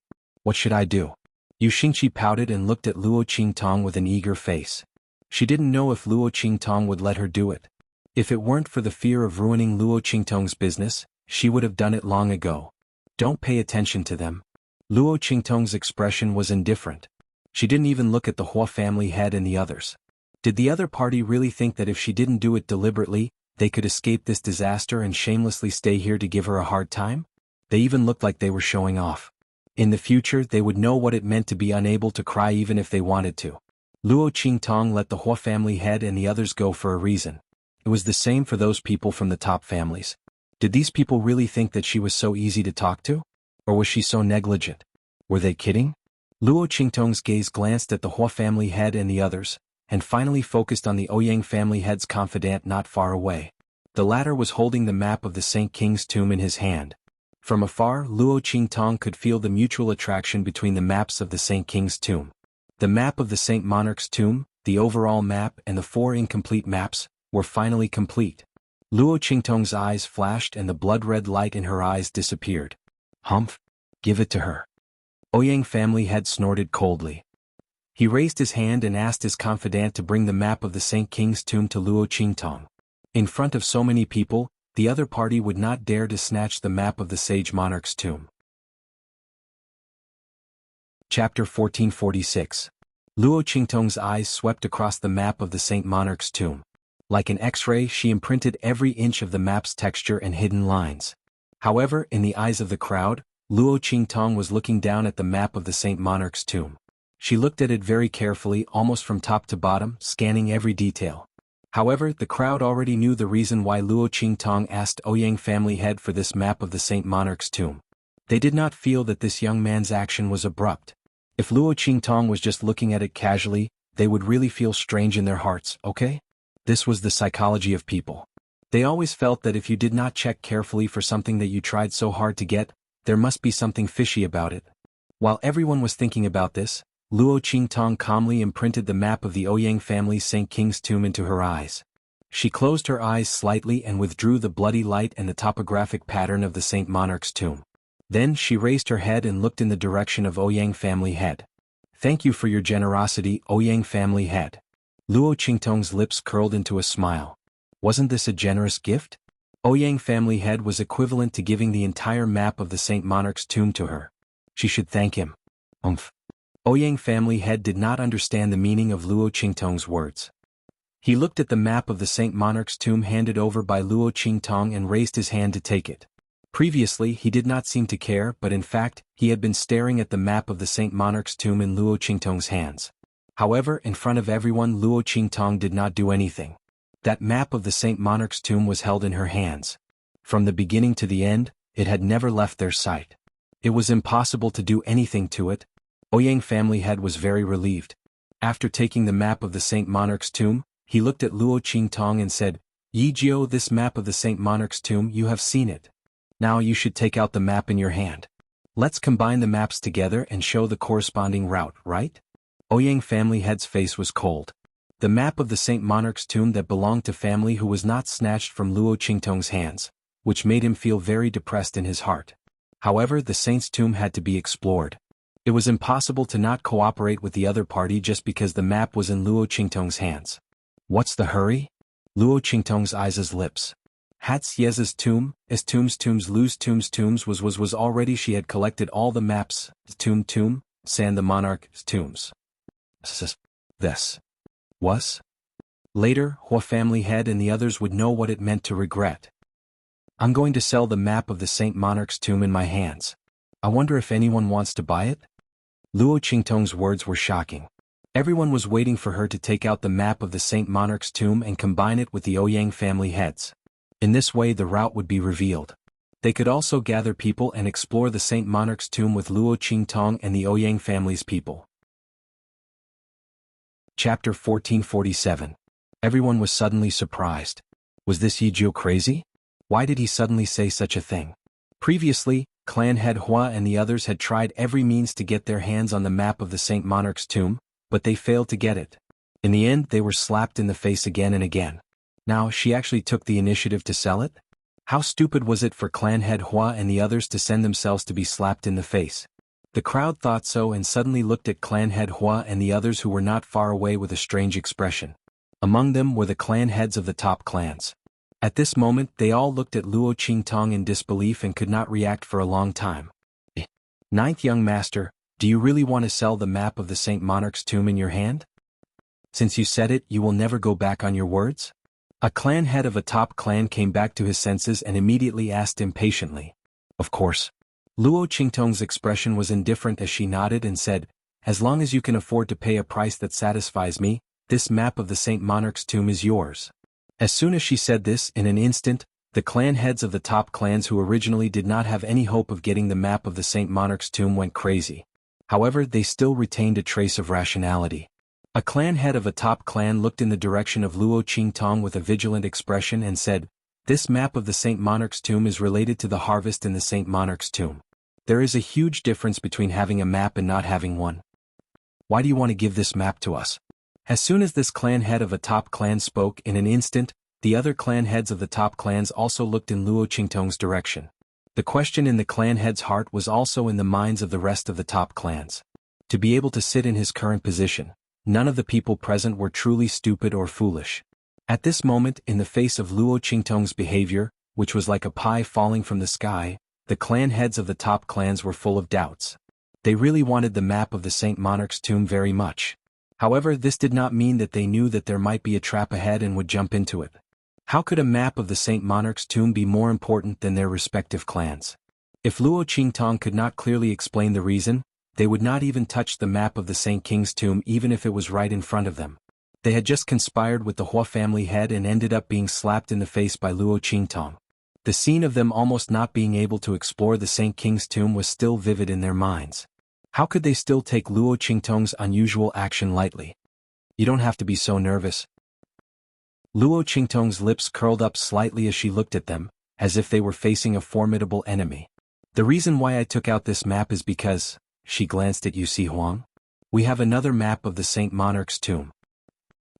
What should I do? Xianxia pouted and looked at Luo Qingtong with an eager face. She didn't know if Luo Qingtong would let her do it. If it weren't for the fear of ruining Luo Qingtong's business, she would have done it long ago. Don't pay attention to them. Luo Qingtong's expression was indifferent. She didn't even look at the Hua family head and the others. Did the other party really think that if she didn't do it deliberately, they could escape this disaster and shamelessly stay here to give her a hard time? They even looked like they were showing off. In the future, they would know what it meant to be unable to cry even if they wanted to. Luo Qingtong let the Hua family head and the others go for a reason. It was the same for those people from the top families. Did these people really think that she was so easy to talk to? Or was she so negligent? Were they kidding? Luo Qingtong's gaze glanced at the Hua family head and the others, and finally focused on the Ouyang family head's confidant not far away. The latter was holding the map of the Saint King's tomb in his hand. From afar, Luo Qingtong could feel the mutual attraction between the maps of the Saint King's tomb. The map of the Saint Monarch's tomb, the overall map and the 4 incomplete maps, were finally complete. Luo Qingtong's eyes flashed and the blood-red light in her eyes disappeared. Humph! Give it to her. Ouyang family head snorted coldly. He raised his hand and asked his confidant to bring the map of the Saint King's tomb to Luo Qingtong. In front of so many people, the other party would not dare to snatch the map of the sage monarch's tomb. Chapter 1446. Luo Qingtong's eyes swept across the map of the Saint Monarch's tomb. Like an X-ray, she imprinted every inch of the map's texture and hidden lines. However, in the eyes of the crowd, Luo Qingtong was looking down at the map of the Saint Monarch's tomb. She looked at it very carefully, almost from top to bottom, scanning every detail. However, the crowd already knew the reason why Luo Qingtong asked Ouyang family head for this map of the Saint Monarch's tomb. They did not feel that this young man's action was abrupt. If Luo Qingtong was just looking at it casually, they would really feel strange in their hearts, okay? This was the psychology of people. They always felt that if you did not check carefully for something that you tried so hard to get, there must be something fishy about it. While everyone was thinking about this, Luo Qingtong calmly imprinted the map of the Ouyang family's Saint King's tomb into her eyes. She closed her eyes slightly and withdrew the bloody light and the topographic pattern of the Saint Monarch's tomb. Then she raised her head and looked in the direction of Ouyang family head. Thank you for your generosity, Ouyang family head. Luo Qingtong's lips curled into a smile. Wasn't this a generous gift? Ouyang family head was equivalent to giving the entire map of the Saint Monarch's tomb to her. She should thank him. Ouyang family head did not understand the meaning of Luo Qingtong's words. He looked at the map of the Saint Monarch's tomb handed over by Luo Qingtong and raised his hand to take it. Previously he did not seem to care, but in fact, he had been staring at the map of the Saint Monarch's tomb in Luo Qingtong's hands. However, in front of everyone, Luo Qingtong did not do anything. That map of the Saint Monarch's tomb was held in her hands. From the beginning to the end, it had never left their sight. It was impossible to do anything to it. Ouyang family head was very relieved. After taking the map of the Saint Monarch's tomb, he looked at Luo Qingtong and said, Yijio, this map of the Saint Monarch's tomb, you have seen it. Now you should take out the map in your hand. Let's combine the maps together and show the corresponding route, right? Ouyang family head's face was cold. The map of the Saint Monarch's tomb that belonged to family who was not snatched from Luo Qingtong's hands, which made him feel very depressed in his heart. However, the saint's tomb had to be explored. It was impossible to not cooperate with the other party just because the map was in Luo Qingtong's hands. What's the hurry? Luo Qingtong's eyes' lips. Hat's Yeza's tomb, as tombs Lu's tombs was already she had collected all the maps, tomb, San the monarch's tombs. This was. Later, Hua family head and the others would know what it meant to regret. I'm going to sell the map of the Saint Monarch's tomb in my hands. I wonder if anyone wants to buy it? Luo Qingtong's words were shocking. Everyone was waiting for her to take out the map of the Saint Monarch's tomb and combine it with the Ouyang family heads. In this way the route would be revealed. They could also gather people and explore the Saint Monarch's tomb with Luo Qingtong and the Ouyang family's people. Chapter 1447. Everyone was suddenly surprised. Was this Yijio crazy? Why did he suddenly say such a thing? Previously, clan head Hua and the others had tried every means to get their hands on the map of the Saint Monarch's tomb, but they failed to get it. In the end they were slapped in the face again and again. Now she actually took the initiative to sell it? How stupid was it for clan head Hua and the others to send themselves to be slapped in the face? The crowd thought so and suddenly looked at clan head Hua and the others who were not far away with a strange expression. Among them were the clan heads of the top clans. At this moment they all looked at Luo Qingtong in disbelief and could not react for a long time. Ninth young master, do you really want to sell the map of the Saint Monarch's tomb in your hand? Since you said it, you will never go back on your words? A clan head of a top clan came back to his senses and immediately asked impatiently. Of course. Luo Qingtong's expression was indifferent as she nodded and said, as long as you can afford to pay a price that satisfies me, this map of the Saint Monarch's tomb is yours. As soon as she said this, in an instant, the clan heads of the top clans who originally did not have any hope of getting the map of the Saint Monarch's tomb went crazy. However, they still retained a trace of rationality. A clan head of a top clan looked in the direction of Luo Qingtong with a vigilant expression and said, This map of the Saint Monarch's tomb is related to the harvest in the Saint Monarch's tomb. There is a huge difference between having a map and not having one. Why do you want to give this map to us? As soon as this clan head of a top clan spoke, in an instant, the other clan heads of the top clans also looked in Luo Qingtong's direction. The question in the clan head's heart was also in the minds of the rest of the top clans. To be able to sit in his current position, none of the people present were truly stupid or foolish. At this moment, in the face of Luo Qingtong's behavior, which was like a pie falling from the sky, the clan heads of the top clans were full of doubts. They really wanted the map of the Saint Monarch's tomb very much. However, this did not mean that they knew that there might be a trap ahead and would jump into it. How could a map of the Saint Monarch's tomb be more important than their respective clans? If Luo Qingtong could not clearly explain the reason, they would not even touch the map of the Saint King's tomb even if it was right in front of them. They had just conspired with the Hua family head and ended up being slapped in the face by Luo Qingtong. The scene of them almost not being able to explore the Saint King's tomb was still vivid in their minds. How could they still take Luo Qingtong's unusual action lightly? You don't have to be so nervous. Luo Qingtong's lips curled up slightly as she looked at them, as if they were facing a formidable enemy. The reason why I took out this map is because, she glanced at xuanhuan. We have another map of the Saint Monarch's tomb.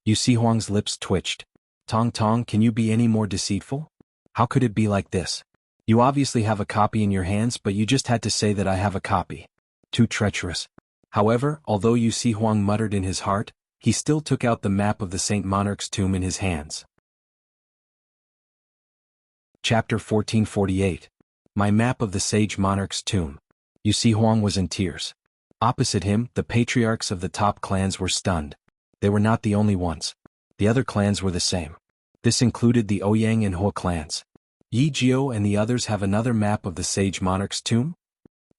Xuanhuan's lips twitched. Tong Tong, can you be any more deceitful? How could it be like this? You obviously have a copy in your hands, but you just had to say that I have a copy. Too treacherous. However, although Xuanhuan muttered in his heart, he still took out the map of the Saint Monarch's tomb in his hands. Chapter 1448. My map of the Sage Monarch's tomb. Xuanhuan was in tears. Opposite him, the patriarchs of the top clans were stunned. They were not the only ones. The other clans were the same. This included the Ouyang and Hua clans. Yi Jiao and the others have another map of the Sage Monarch's tomb?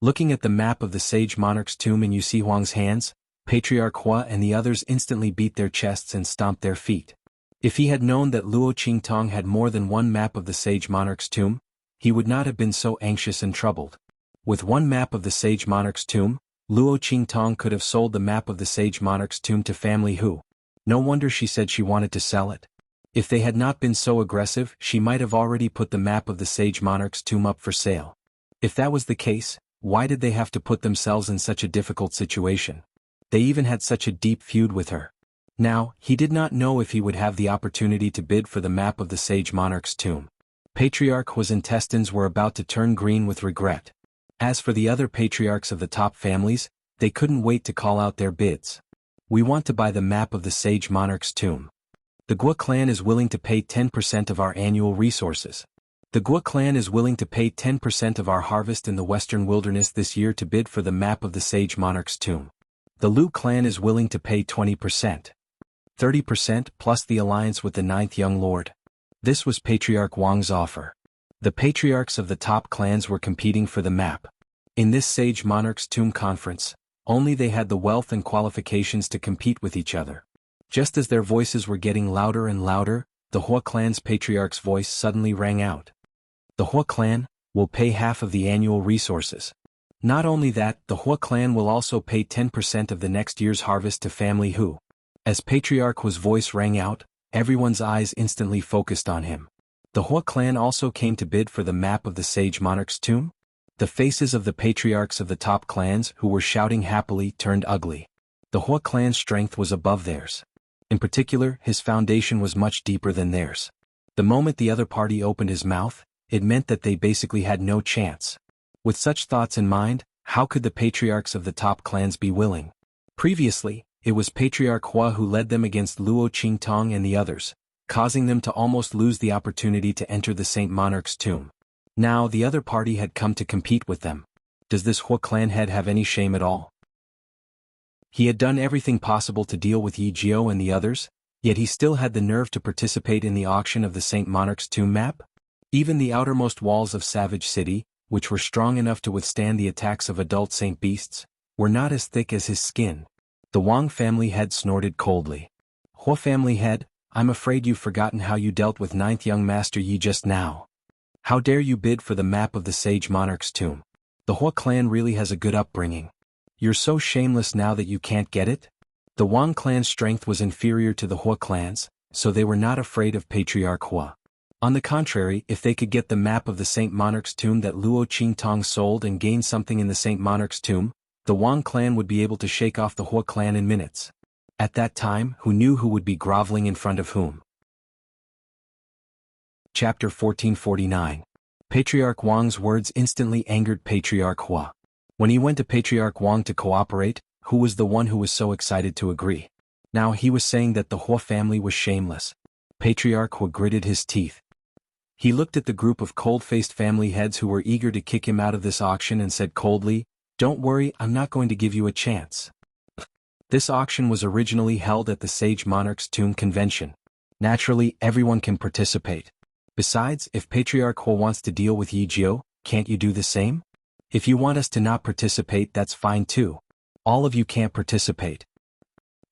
Looking at the map of the Sage Monarch's tomb in Xuanhuan's hands, Patriarch Hua and the others instantly beat their chests and stomped their feet. If he had known that Luo Qingtong had more than one map of the Sage Monarch's tomb, he would not have been so anxious and troubled. With one map of the Sage Monarch's tomb, Luo Qingtong could have sold the map of the Sage Monarch's tomb to family Hu. No wonder she said she wanted to sell it. If they had not been so aggressive, she might have already put the map of the Sage Monarch's tomb up for sale. If that was the case, why did they have to put themselves in such a difficult situation? They even had such a deep feud with her. Now, he did not know if he would have the opportunity to bid for the map of the Sage Monarch's tomb. Patriarch Hua's intestines were about to turn green with regret. As for the other patriarchs of the top families, they couldn't wait to call out their bids. We want to buy the map of the Sage Monarch's tomb. The Gua clan is willing to pay 10% of our annual resources. The Gua clan is willing to pay 10% of our harvest in the Western Wilderness this year to bid for the map of the Sage Monarch's tomb. The Lu clan is willing to pay 20%. 30% plus the alliance with the 9th Young Lord. This was Patriarch Wang's offer. The patriarchs of the top clans were competing for the map. In this Sage Monarch's tomb conference, only they had the wealth and qualifications to compete with each other. Just as their voices were getting louder and louder, the Hua clan's patriarch's voice suddenly rang out. The Hua clan will pay half of the annual resources. Not only that, the Hua clan will also pay 10% of the next year's harvest to family Hu. As Patriarch Hua's voice rang out, everyone's eyes instantly focused on him. The Hua clan also came to bid for the map of the Sage Monarch's tomb? The faces of the patriarchs of the top clans who were shouting happily turned ugly. The Hua clan's strength was above theirs. In particular, his foundation was much deeper than theirs. The moment the other party opened his mouth, it meant that they basically had no chance. With such thoughts in mind, how could the patriarchs of the top clans be willing? Previously, it was Patriarch Hua who led them against Luo Qingtong and the others, causing them to almost lose the opportunity to enter the Saint Monarch's tomb. Now the other party had come to compete with them. Does this Hua clan head have any shame at all? He had done everything possible to deal with Yi Jiao and the others, yet he still had the nerve to participate in the auction of the Saint Monarch's tomb map? Even the outermost walls of Savage City, which were strong enough to withstand the attacks of adult saint beasts, were not as thick as his skin. The Wang family head snorted coldly. Hua family head, I'm afraid you've forgotten how you dealt with 9th Young Master Yi just now. How dare you bid for the map of the Sage Monarch's tomb? The Hua clan really has a good upbringing. You're so shameless now that you can't get it? The Wang clan's strength was inferior to the Hua clan's, so they were not afraid of Patriarch Hua. On the contrary, if they could get the map of the Saint Monarch's tomb that Luo Qingtong sold and gain something in the Saint Monarch's tomb, the Wang clan would be able to shake off the Hua clan in minutes. At that time, who knew who would be groveling in front of whom? Chapter 1449. Patriarch Wang's words instantly angered Patriarch Hua. When he went to Patriarch Wang to cooperate, who was the one who was so excited to agree? Now he was saying that the Hua family was shameless. Patriarch Hua gritted his teeth. He looked at the group of cold-faced family heads who were eager to kick him out of this auction and said coldly, "Don't worry, I'm not going to give you a chance." This auction was originally held at the Sage Monarch's Tomb Convention. Naturally, everyone can participate. Besides, if Patriarch Hua wants to deal with Yi Jiu, can't you do the same? If you want us to not participate, that's fine too. All of you can't participate.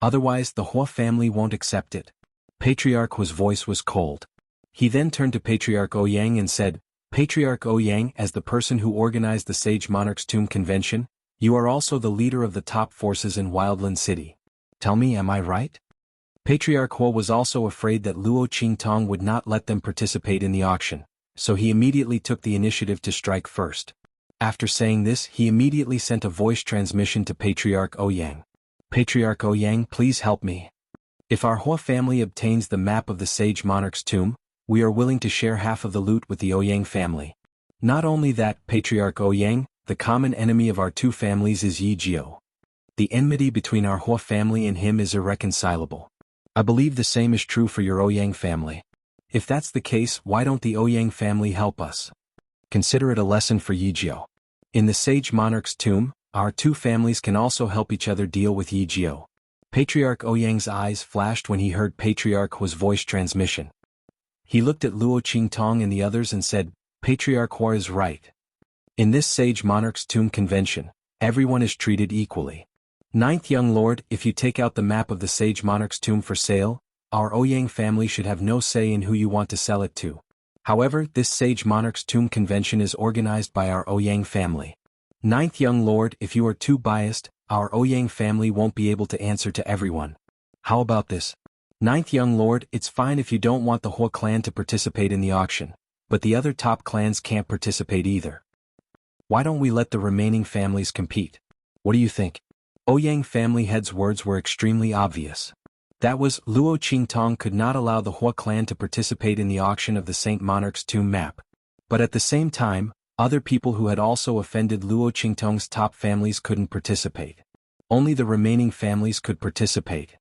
Otherwise, the Hua family won't accept it. Patriarch Hua's voice was cold. He then turned to Patriarch Ouyang and said, "Patriarch Ouyang, as the person who organized the Sage Monarch's Tomb Convention, you are also the leader of the top forces in Wildland City. Tell me, am I right?" Patriarch Hua was also afraid that Luo Qingtong would not let them participate in the auction, so he immediately took the initiative to strike first. After saying this, he immediately sent a voice transmission to Patriarch Ouyang. "Patriarch Ouyang, please help me. If our Hua family obtains the map of the Sage Monarch's tomb, we are willing to share half of the loot with the Ouyang family. Not only that, Patriarch Ouyang, the common enemy of our two families is Yi Jiu. The enmity between our Hua family and him is irreconcilable. I believe the same is true for your Ouyang family. If that's the case, why don't the Ouyang family help us? Consider it a lesson for Yi Jiu. In the Sage Monarch's tomb, our two families can also help each other deal with Yi Jiu." Patriarch Ouyang's eyes flashed when he heard Patriarch Hua's voice transmission. He looked at Luo Qingtong and the others and said, "Patriarch Hua is right. In this Sage Monarch's Tomb Convention, everyone is treated equally. Ninth Young Lord, if you take out the map of the Sage Monarch's tomb for sale, our Ouyang family should have no say in who you want to sell it to. However, this Sage Monarch's Tomb Convention is organized by our Ouyang family. Ninth Young Lord, if you are too biased, our Ouyang family won't be able to answer to everyone. How about this? Ninth Young Lord, it's fine if you don't want the Hua clan to participate in the auction, but the other top clans can't participate either. Why don't we let the remaining families compete? What do you think?" Ouyang family head's words were extremely obvious. That was, Luo Qingtong could not allow the Hua clan to participate in the auction of the Saint Monarch's tomb map. But at the same time, other people who had also offended Luo Qingtong's top families couldn't participate. Only the remaining families could participate.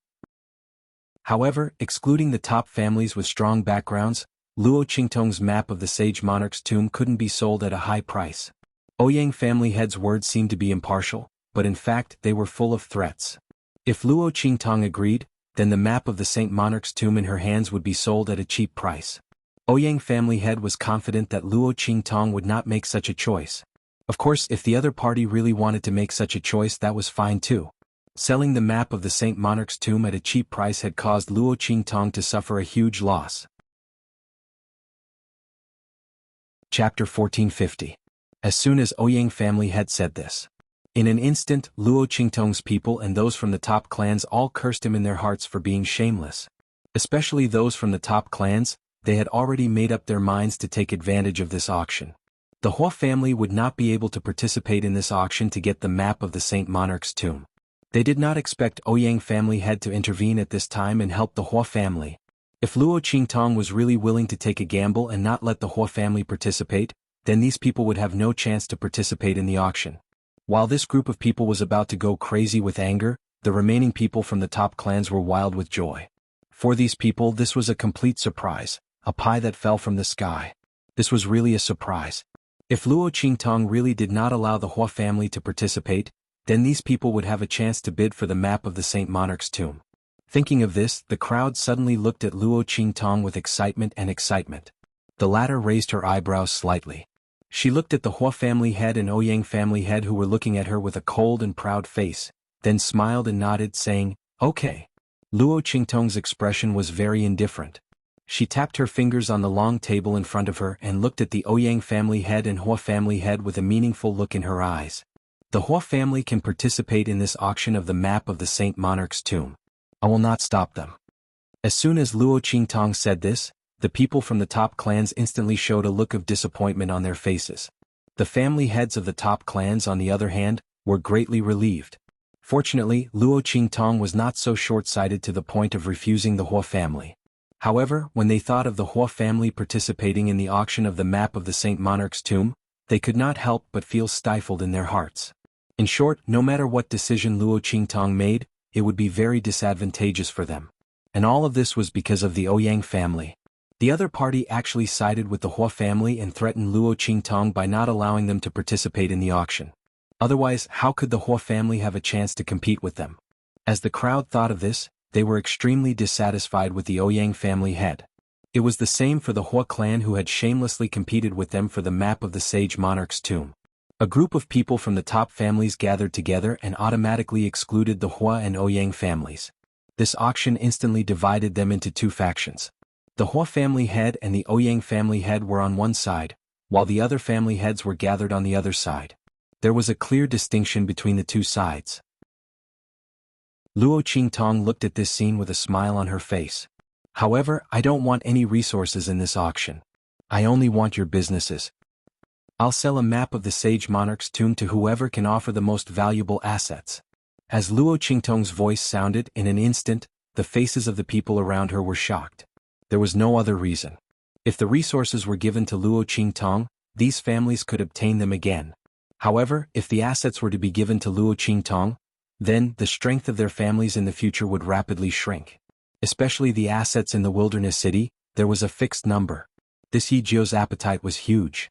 However, excluding the top families with strong backgrounds, Luo Qingtong's map of the Sage Monarch's tomb couldn't be sold at a high price. Ouyang family head's words seemed to be impartial, but in fact they were full of threats. If Luo Qingtong agreed, then the map of the Saint Monarch's tomb in her hands would be sold at a cheap price. Ouyang family head was confident that Luo Qingtong would not make such a choice. Of course, if the other party really wanted to make such a choice, that was fine too. Selling the map of the Saint Monarch's tomb at a cheap price had caused Luo Qingtong to suffer a huge loss. Chapter 1450. As soon as Ouyang family had said this, in an instant, Luo Qingtong's people and those from the top clans all cursed him in their hearts for being shameless. Especially those from the top clans, they had already made up their minds to take advantage of this auction. The Hua family would not be able to participate in this auction to get the map of the Saint Monarch's tomb. They did not expect Ouyang family head to intervene at this time and help the Hua family. If Luo Qingtong was really willing to take a gamble and not let the Hua family participate, then these people would have no chance to participate in the auction. While this group of people was about to go crazy with anger, the remaining people from the top clans were wild with joy. For these people, this was a complete surprise, a pie that fell from the sky. This was really a surprise. If Luo Qingtong really did not allow the Hua family to participate, then these people would have a chance to bid for the map of the Saint Monarch's tomb. Thinking of this, the crowd suddenly looked at Luo Qingtong with excitement. The latter raised her eyebrows slightly. She looked at the Hua family head and Ouyang family head who were looking at her with a cold and proud face, then smiled and nodded, saying, "Okay." Luo Qingtong's expression was very indifferent. She tapped her fingers on the long table in front of her and looked at the Ouyang family head and Hua family head with a meaningful look in her eyes. The Hua family can participate in this auction of the map of the Saint Monarch's tomb. I will not stop them. As soon as Luo Qingtong said this, The people from the top clans instantly showed a look of disappointment on their faces. The family heads of the top clans, on the other hand, were greatly relieved. Fortunately, Luo Qingtong was not so short-sighted to the point of refusing the Hua family. However, when they thought of the Hua family participating in the auction of the map of the Saint Monarch's tomb, they could not help but feel stifled in their hearts. In short, no matter what decision Luo Qingtong made, it would be very disadvantageous for them. And all of this was because of the Ouyang family. The other party actually sided with the Hua family and threatened Luo Qingtong by not allowing them to participate in the auction. Otherwise, how could the Hua family have a chance to compete with them? As the crowd thought of this, they were extremely dissatisfied with the Ouyang family head. It was the same for the Hua clan, who had shamelessly competed with them for the map of the sage monarch's tomb. A group of people from the top families gathered together and automatically excluded the Hua and Ouyang families. This auction instantly divided them into two factions. The Hua family head and the Ouyang family head were on one side, while the other family heads were gathered on the other side. There was a clear distinction between the two sides. Luo Qingtong looked at this scene with a smile on her face. However, I don't want any resources in this auction. I only want your businesses. I'll sell a map of the sage monarch's tomb to whoever can offer the most valuable assets. As Luo Qingtong's voice sounded, in an instant, the faces of the people around her were shocked. There was no other reason. If the resources were given to Luo Qingtong, these families could obtain them again. However, if the assets were to be given to Luo Qingtong, then the strength of their families in the future would rapidly shrink. Especially the assets in the wilderness city, there was a fixed number. This Yijio's appetite was huge.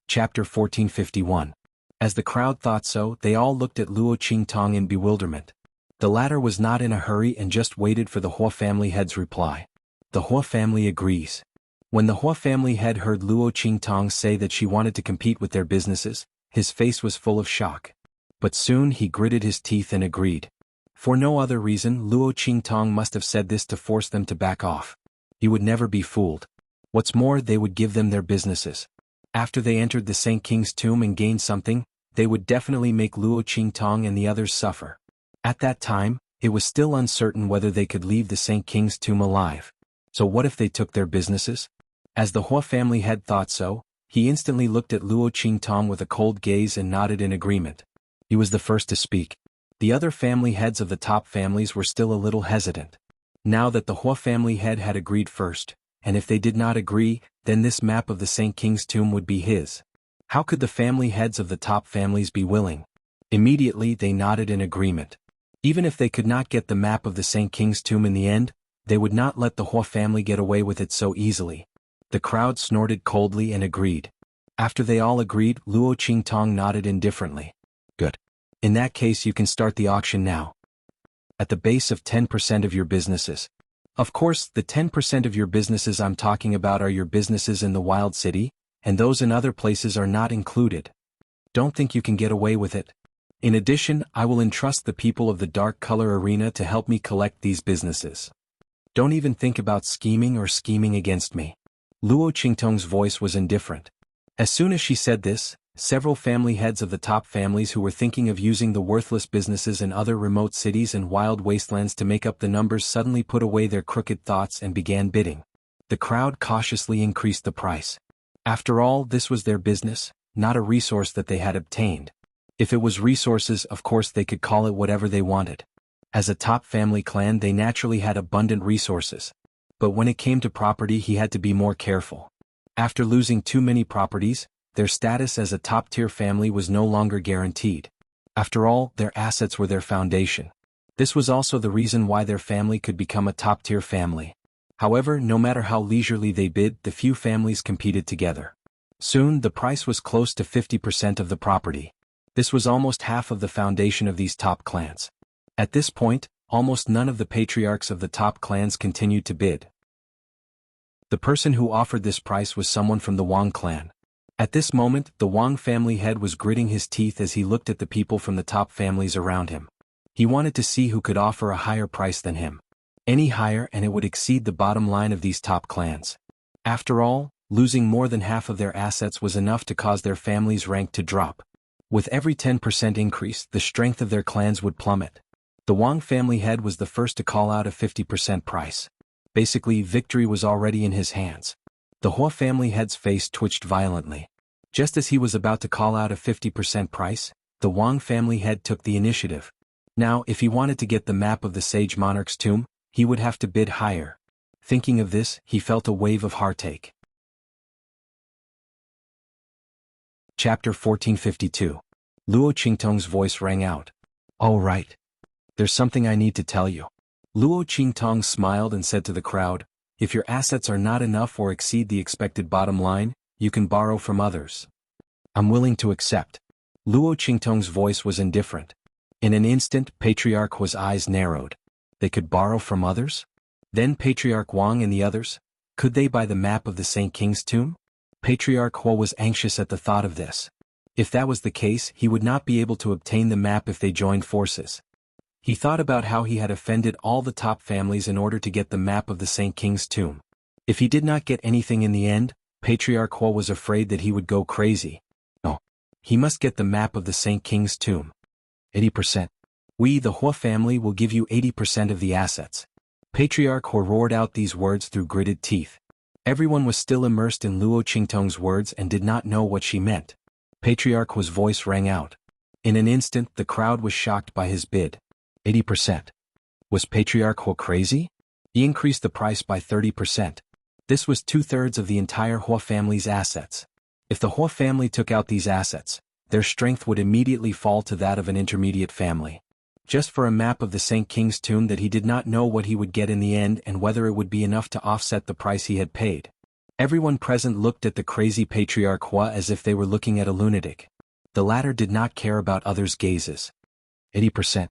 Chapter 1451. As the crowd thought so, they all looked at Luo Qingtong in bewilderment. The latter was not in a hurry and just waited for the Hua family head's reply. The Hua family agrees. When the Hua family head heard Luo Qingtong say that she wanted to compete with their businesses, his face was full of shock. But soon he gritted his teeth and agreed. For no other reason, Luo Qingtong must have said this to force them to back off. He would never be fooled. What's more, they would give them their businesses. After they entered the Saint King's tomb and gained something, they would definitely make Luo Qingtong and the others suffer. At that time, it was still uncertain whether they could leave the Saint King's tomb alive. So what if they took their businesses? As the Hua family head thought so, he instantly looked at Luo Qingtong with a cold gaze and nodded in agreement. He was the first to speak. The other family heads of the top families were still a little hesitant. Now that the Hua family head had agreed first, and if they did not agree, then this map of the Saint King's tomb would be his. How could the family heads of the top families be willing? Immediately they nodded in agreement. Even if they could not get the map of the Saint King's tomb in the end, they would not let the Hua family get away with it so easily. The crowd snorted coldly and agreed. After they all agreed, Luo Qingtong nodded indifferently. Good. In that case, you can start the auction now. At the base of 10% of your businesses. Of course, the 10% of your businesses I'm talking about are your businesses in the Wild City, and those in other places are not included. Don't think you can get away with it. In addition, I will entrust the people of the Dark Color Arena to help me collect these businesses. Don't even think about scheming against me. Luo Qingtong's voice was indifferent. As soon as she said this, several family heads of the top families who were thinking of using the worthless businesses in other remote cities and wild wastelands to make up the numbers suddenly put away their crooked thoughts and began bidding. The crowd cautiously increased the price. After all, this was their business, not a resource that they had obtained. If it was resources, of course they could call it whatever they wanted. As a top family clan, they naturally had abundant resources. But when it came to property, he had to be more careful. After losing too many properties, their status as a top-tier family was no longer guaranteed. After all, their assets were their foundation. This was also the reason why their family could become a top-tier family. However, no matter how leisurely they bid, the few families competed together. Soon, the price was close to 50% of the property. This was almost half of the foundation of these top clans. At this point, almost none of the patriarchs of the top clans continued to bid. The person who offered this price was someone from the Wang clan. At this moment, the Wang family head was gritting his teeth as he looked at the people from the top families around him. He wanted to see who could offer a higher price than him. Any higher and it would exceed the bottom line of these top clans. After all, losing more than half of their assets was enough to cause their family's rank to drop. With every 10% increase, the strength of their clans would plummet. The Wang family head was the first to call out a 50% price. Basically, victory was already in his hands. The Hua family head's face twitched violently. Just as he was about to call out a 50% price, the Wang family head took the initiative. Now, if he wanted to get the map of the sage monarch's tomb, he would have to bid higher. Thinking of this, he felt a wave of heartache. Chapter 1452. Luo Qingtong's voice rang out. "All right. There's something I need to tell you." Luo Qingtong smiled and said to the crowd, "If your assets are not enough or exceed the expected bottom line, you can borrow from others. I'm willing to accept." Luo Qingtong's voice was indifferent. In an instant, Patriarch Hua's eyes narrowed. They could borrow from others? Then Patriarch Wang and the others? Could they buy the map of the Saint King's tomb? Patriarch Hua was anxious at the thought of this. If that was the case, he would not be able to obtain the map if they joined forces. He thought about how he had offended all the top families in order to get the map of the Saint King's tomb. If he did not get anything in the end, Patriarch Hua was afraid that he would go crazy. No. He must get the map of the Saint King's tomb. 80%. We, the Hua family, will give you 80% of the assets. Patriarch Hua roared out these words through gritted teeth. Everyone was still immersed in Luo Qingtong's words and did not know what she meant. Patriarch Hua's voice rang out. In an instant, the crowd was shocked by his bid. 80%. Was Patriarch Hua crazy? He increased the price by 30%. This was 2/3 of the entire Hua family's assets. If the Hua family took out these assets, their strength would immediately fall to that of an intermediate family. Just for a map of the Saint King's tomb that he did not know what he would get in the end and whether it would be enough to offset the price he had paid. Everyone present looked at the crazy Patriarch Hua as if they were looking at a lunatic. The latter did not care about others' gazes. 80%.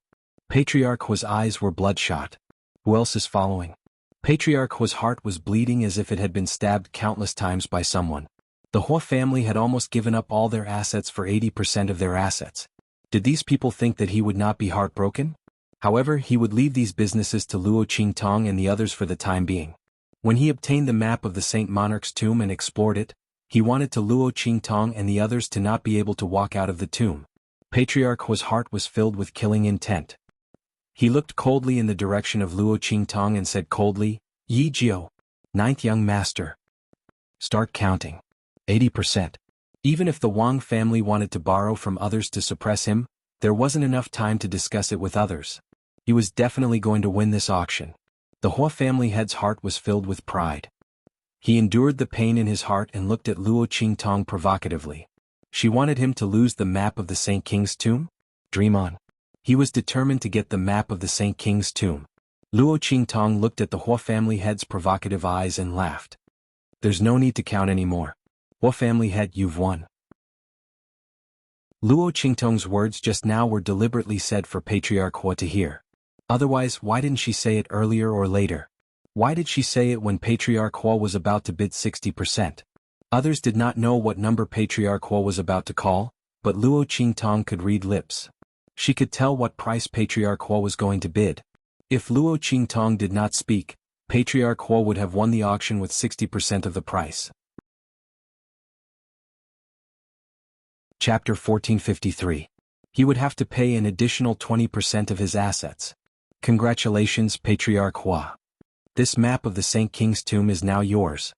Patriarch Hua's eyes were bloodshot. Who else is following? Patriarch Hua's heart was bleeding as if it had been stabbed countless times by someone. The Hua family had almost given up all their assets for 80% of their assets. Did these people think that he would not be heartbroken? However, he would leave these businesses to Luo Qingtong and the others for the time being. When he obtained the map of the Saint Monarch's tomb and explored it, he wanted to Luo Qingtong and the others to not be able to walk out of the tomb. Patriarch Hua's heart was filled with killing intent. He looked coldly in the direction of Luo Qingtong and said coldly, "Yi Jiao, 9th young master. Start counting. 80%. Even if the Wang family wanted to borrow from others to suppress him, there wasn't enough time to discuss it with others. He was definitely going to win this auction. The Hua family head's heart was filled with pride. He endured the pain in his heart and looked at Luo Qingtong provocatively. She wanted him to lose the map of the Saint King's tomb? Dream on. He was determined to get the map of the Saint King's tomb. Luo Qingtong looked at the Hua family head's provocative eyes and laughed. There's no need to count anymore. Hua family head, you've won. Luo Qingtong's words just now were deliberately said for Patriarch Hua to hear. Otherwise, why didn't she say it earlier or later? Why did she say it when Patriarch Hua was about to bid 60%? Others did not know what number Patriarch Hua was about to call, but Luo Qingtong could read lips. She could tell what price Patriarch Hua was going to bid. If Luo Qingtong did not speak, Patriarch Hua would have won the auction with 60% of the price. Chapter 1453. He would have to pay an additional 20% of his assets. Congratulations, Patriarch Hua. This map of the Saint King's tomb is now yours.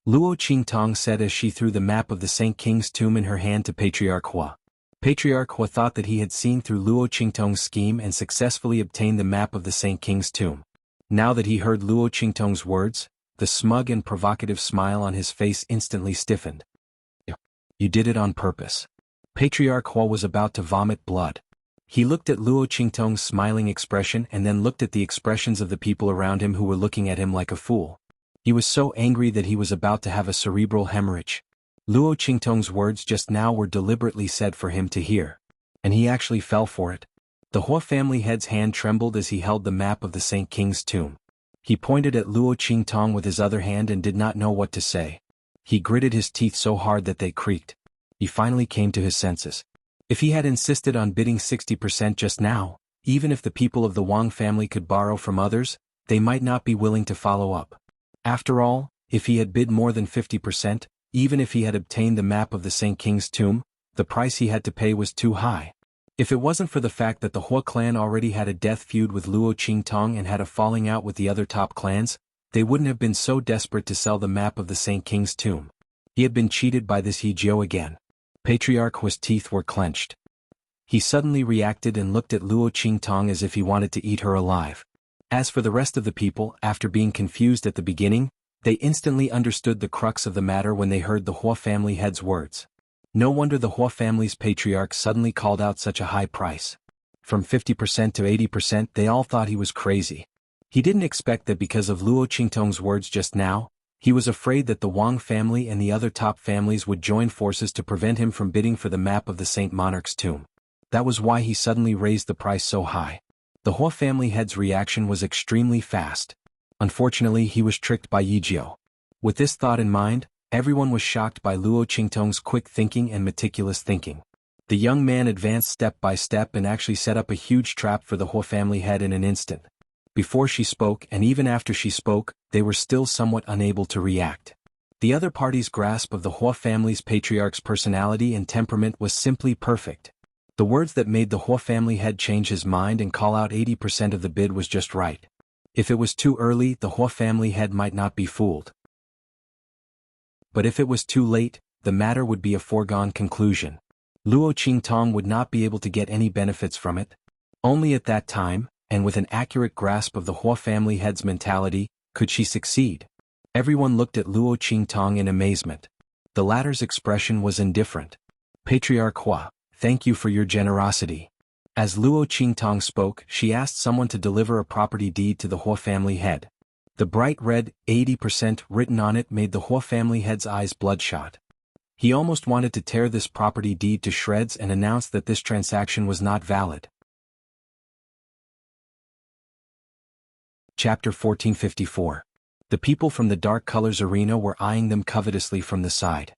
Luo Qingtong said as she threw the map of the Saint King's tomb in her hand to Patriarch Hua. Patriarch Hua thought that he had seen through Luo Qingtong's scheme and successfully obtained the map of the Saint King's tomb. Now that he heard Luo Qingtong's words, the smug and provocative smile on his face instantly stiffened. You did it on purpose. Patriarch Hua was about to vomit blood. He looked at Luo Qingtong's smiling expression and then looked at the expressions of the people around him who were looking at him like a fool. He was so angry that he was about to have a cerebral hemorrhage. Luo Qingtong's words just now were deliberately said for him to hear. And he actually fell for it. The Hua family head's hand trembled as he held the map of the Saint King's tomb. He pointed at Luo Qingtong with his other hand and did not know what to say. He gritted his teeth so hard that they creaked. He finally came to his senses. If he had insisted on bidding 60% just now, even if the people of the Wang family could borrow from others, they might not be willing to follow up. After all, if he had bid more than 50%, even if he had obtained the map of the Saint King's tomb, the price he had to pay was too high. If it wasn't for the fact that the Hua clan already had a death feud with Luo Qingtong and had a falling out with the other top clans, they wouldn't have been so desperate to sell the map of the Saint King's tomb. He had been cheated by this Hejiao again. Patriarch Hua's teeth were clenched. He suddenly reacted and looked at Luo Qingtong as if he wanted to eat her alive. As for the rest of the people, after being confused at the beginning, they instantly understood the crux of the matter when they heard the Hua family head's words. No wonder the Hua family's patriarch suddenly called out such a high price. From 50% to 80%, they all thought he was crazy. He didn't expect that because of Luo Qingtong's words just now. He was afraid that the Wang family and the other top families would join forces to prevent him from bidding for the map of the Saint Monarch's tomb. That was why he suddenly raised the price so high. The Hua family head's reaction was extremely fast. Unfortunately, he was tricked by Hejiao. With this thought in mind, everyone was shocked by Luo Qingtong's quick thinking and meticulous thinking. The young man advanced step by step and actually set up a huge trap for the Hua family head in an instant. Before she spoke and even after she spoke, they were still somewhat unable to react. The other party's grasp of the Hua family's patriarch's personality and temperament was simply perfect. The words that made the Hua family head change his mind and call out 80% of the bid was just right. If it was too early, the Hua family head might not be fooled. But if it was too late, the matter would be a foregone conclusion. Luo Qingtong would not be able to get any benefits from it. Only at that time, and with an accurate grasp of the Hua family head's mentality, could she succeed. Everyone looked at Luo Qingtong in amazement. The latter's expression was indifferent. Patriarch Hua, thank you for your generosity. As Luo Qingtong spoke, she asked someone to deliver a property deed to the Hua family head. The bright red, 80% written on it made the Hua family head's eyes bloodshot. He almost wanted to tear this property deed to shreds and announce that this transaction was not valid. Chapter 1454. The people from the Dark Colors arena were eyeing them covetously from the side.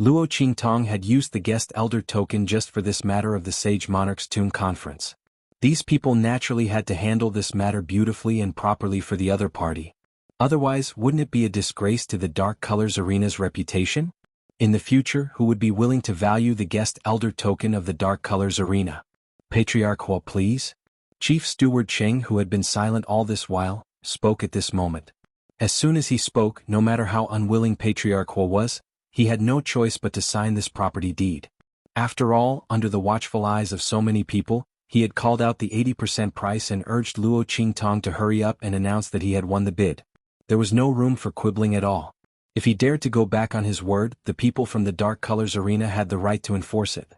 Luo Qingtong had used the guest elder token just for this matter of the Sage Monarch's Tomb conference. These people naturally had to handle this matter beautifully and properly for the other party. Otherwise, wouldn't it be a disgrace to the Dark Colors arena's reputation? In the future, who would be willing to value the guest elder token of the Dark Colors arena? Patriarch Hua, please? Chief Steward Cheng, who had been silent all this while, spoke at this moment. As soon as he spoke, no matter how unwilling Patriarch Hua was, he had no choice but to sign this property deed. After all, under the watchful eyes of so many people, he had called out the 80% price and urged Luo Qingtong to hurry up and announce that he had won the bid. There was no room for quibbling at all. If he dared to go back on his word, the people from the Dark Colors arena had the right to enforce it.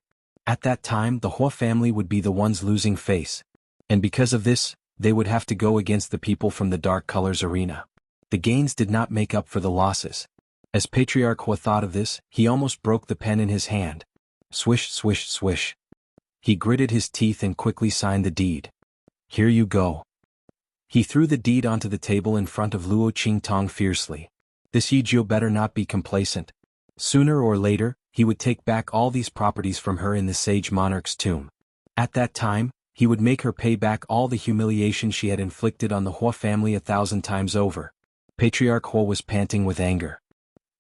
At that time, the Hua family would be the ones losing face. And because of this, they would have to go against the people from the Dark Colors arena. The gains did not make up for the losses. As Patriarch Hua thought of this, he almost broke the pen in his hand. Swish, swish, swish. He gritted his teeth and quickly signed the deed. Here you go. He threw the deed onto the table in front of Luo Qingtong fiercely. This Hejiao better not be complacent. Sooner or later, he would take back all these properties from her in the Sage Monarch's tomb. At that time, he would make her pay back all the humiliation she had inflicted on the Hua family 1,000 times over. Patriarch Hua was panting with anger.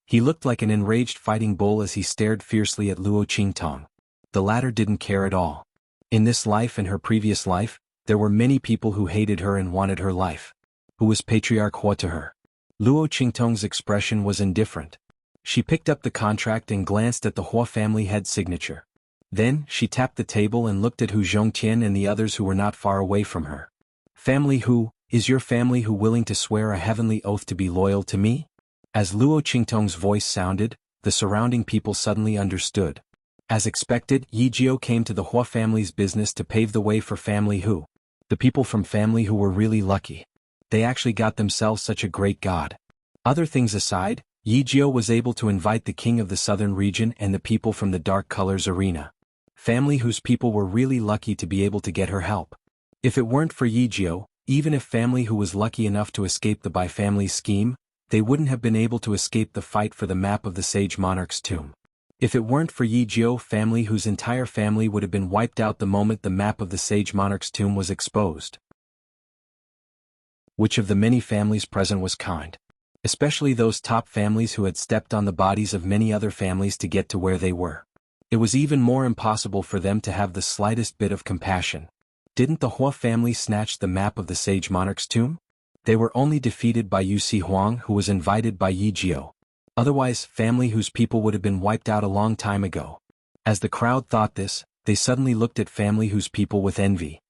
He looked like an enraged fighting bull as he stared fiercely at Luo Qingtong. The latter didn't care at all. In this life and her previous life, there were many people who hated her and wanted her life. Who was Patriarch Hua to her? Luo Qingtong's expression was indifferent. She picked up the contract and glanced at the Hua family head's signature. Then, she tapped the table and looked at Hu Zhongtian and the others who were not far away from her. Family who, is your family who willing to swear a heavenly oath to be loyal to me? As Luo Qingtong's voice sounded, the surrounding people suddenly understood. As expected, Hejiao came to the Hua family's business to pave the way for family who. The people from family who were really lucky. They actually got themselves such a great god. Other things aside, Hejiao was able to invite the king of the southern region and the people from the Dark Colors arena. Family whose people were really lucky to be able to get her help. If it weren't for Hejiao, even if family who was lucky enough to escape the Bai family scheme, they wouldn't have been able to escape the fight for the map of the Sage Monarch's tomb. If it weren't for Hejiao, family whose entire family would have been wiped out the moment the map of the Sage Monarch's tomb was exposed. Which of the many families present was kind? Especially those top families who had stepped on the bodies of many other families to get to where they were. It was even more impossible for them to have the slightest bit of compassion. Didn't the Hua family snatch the map of the Sage Monarch's tomb? They were only defeated by xuanhuan, who was invited by Yijio. Otherwise, family whose people would have been wiped out a long time ago. As the crowd thought this, they suddenly looked at family whose people with envy.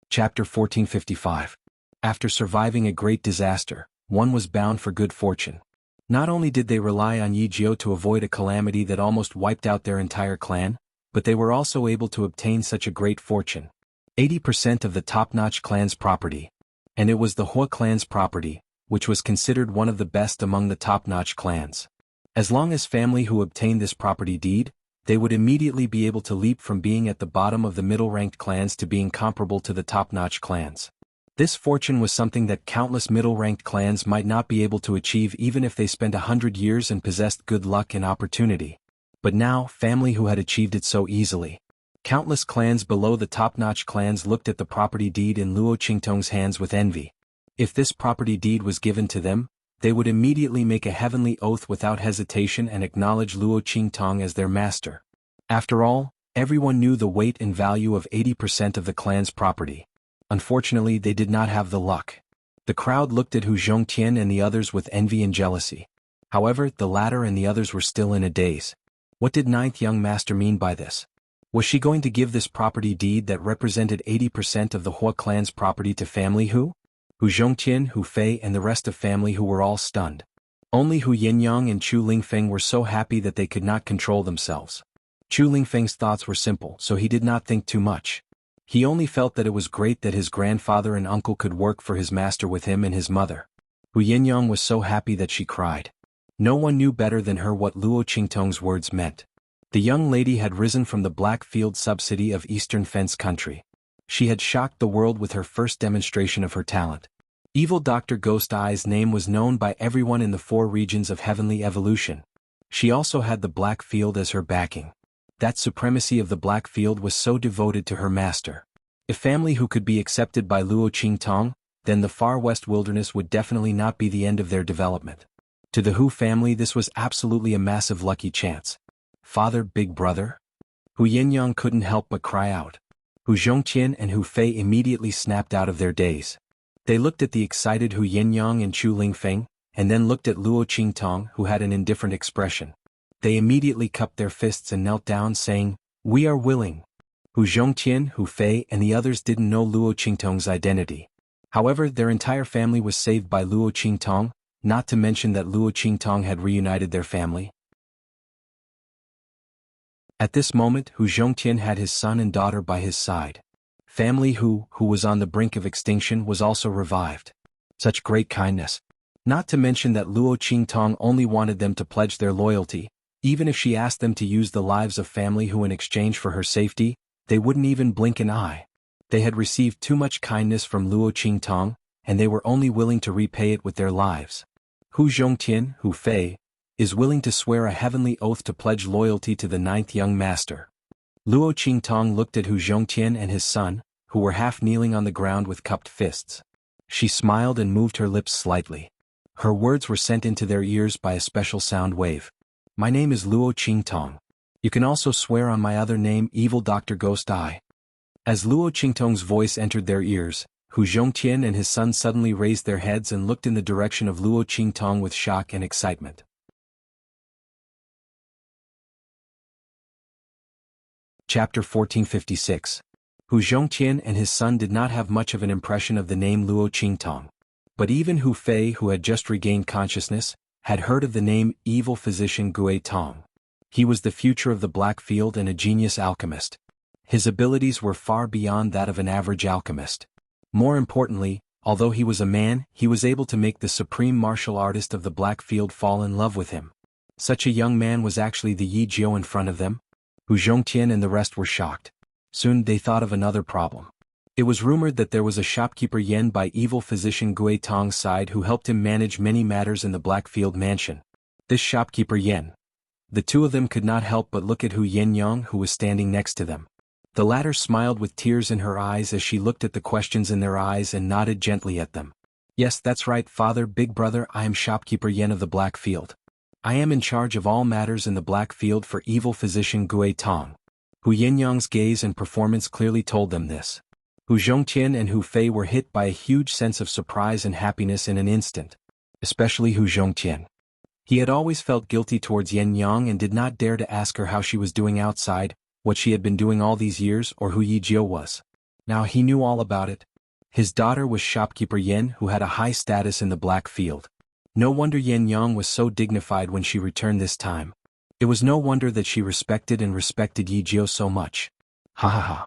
Chapter 1455. After surviving a great disaster, one was bound for good fortune. Not only did they rely on Yijio to avoid a calamity that almost wiped out their entire clan, but they were also able to obtain such a great fortune. 80% of the top-notch clan's property. And it was the Hua clan's property, which was considered one of the best among the top-notch clans. As long as family who obtained this property deed, they would immediately be able to leap from being at the bottom of the middle-ranked clans to being comparable to the top-notch clans. This fortune was something that countless middle-ranked clans might not be able to achieve even if they spent 100 years and possessed good luck and opportunity. But now, family who had achieved it so easily. Countless clans below the top-notch clans looked at the property deed in Luo Qingtong's hands with envy. If this property deed was given to them, they would immediately make a heavenly oath without hesitation and acknowledge Luo Qingtong as their master. After all, everyone knew the weight and value of 80% of the clan's property. Unfortunately, they did not have the luck. The crowd looked at Hu Zhongtian and the others with envy and jealousy. However, the latter and the others were still in a daze. What did ninth young master mean by this? Was she going to give this property deed that represented 80% of the Hua clan's property to family Hu? Hu Zhongtian, Hu Fei and the rest of family who were all stunned. Only Hu Yinyang and Chu Lingfeng were so happy that they could not control themselves. Chu Lingfeng's thoughts were simple, so he did not think too much. He only felt that it was great that his grandfather and uncle could work for his master with him and his mother. Hu Yinyang was so happy that she cried. No one knew better than her what Luo Qingtong's words meant. The young lady had risen from the Blackfield subcity of Eastern Fence Country. She had shocked the world with her first demonstration of her talent. Evil Dr. Ghost Eye's name was known by everyone in the 4 regions of heavenly evolution. She also had the Blackfield as her backing. That supremacy of the Blackfield was so devoted to her master. If family who could be accepted by Luo Qingtong, then the far west wilderness would definitely not be the end of their development. To the Hu family this was absolutely a massive lucky chance. Father, big brother? Hu Yinyang couldn't help but cry out. Hu Zhongtian and Hu Fei immediately snapped out of their daze. They looked at the excited Hu Yinyang and Chu Lingfeng, and then looked at Luo Qingtong, who had an indifferent expression. They immediately cupped their fists and knelt down saying, "We are willing." Hu Zhongtian, Hu Fei and the others didn't know Luo Qingtong's identity. However, their entire family was saved by Luo Qingtong, not to mention that Luo Qingtong had reunited their family. At this moment, Hu Zhongtian had his son and daughter by his side. Family who was on the brink of extinction, was also revived. Such great kindness. Not to mention that Luo Qingtong only wanted them to pledge their loyalty. Even if she asked them to use the lives of family who in exchange for her safety, they wouldn't even blink an eye. They had received too much kindness from Luo Qingtong, and they were only willing to repay it with their lives. Hu Zhongtian, Hu Fei, is willing to swear a heavenly oath to pledge loyalty to the 9th young master. Luo Qingtong looked at Hu Zhongtian and his son, who were half kneeling on the ground with cupped fists. She smiled and moved her lips slightly. Her words were sent into their ears by a special sound wave. "My name is Luo Qingtong. You can also swear on my other name, Evil Dr. Ghost Eye." As Luo Qingtong's voice entered their ears, Hu Zhongtian and his son suddenly raised their heads and looked in the direction of Luo Qingtong with shock and excitement. Chapter 1456. Hu Zhongtian and his son did not have much of an impression of the name Luo Qingtong. But even Hu Fei, who had just regained consciousness, had heard of the name Evil Physician Gui Tong. He was the future of the Blackfield and a genius alchemist. His abilities were far beyond that of an average alchemist. More importantly, although he was a man, he was able to make the supreme martial artist of the Blackfield fall in love with him. Such a young man was actually the Yi Jiao in front of them. Hu Zhongtian and the rest were shocked. Soon they thought of another problem. It was rumored that there was a shopkeeper Yen by evil physician Gui Tong's side who helped him manage many matters in the Blackfield mansion. This shopkeeper Yen. The two of them could not help but look at Hu Yinyang, who was standing next to them. The latter smiled with tears in her eyes as she looked at the questions in their eyes and nodded gently at them. "Yes, that's right, Father, big brother, I am shopkeeper Yen of the Blackfield. I am in charge of all matters in the Blackfield for evil physician Gui Tong." Hu Yinyang's gaze and performance clearly told them this. Hu Zhongqian and Hu Fei were hit by a huge sense of surprise and happiness in an instant. Especially Hu Zhongqian. He had always felt guilty towards Yen Yang and did not dare to ask her how she was doing outside, what she had been doing all these years, or who Yi Jiu was. Now he knew all about it. His daughter was shopkeeper Yen, who had a high status in the Black Field. No wonder Yen Yang was so dignified when she returned this time. It was no wonder that she respected Yi Jiu so much. Ha ha ha.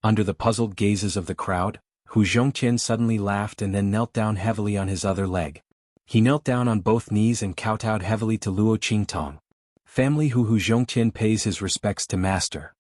Under the puzzled gazes of the crowd, Hu Zhongqian suddenly laughed and then knelt down heavily on his other leg. He knelt down on both knees and kowtowed heavily to Luo Qingtong. Family Hu Zhongqian pays his respects to master.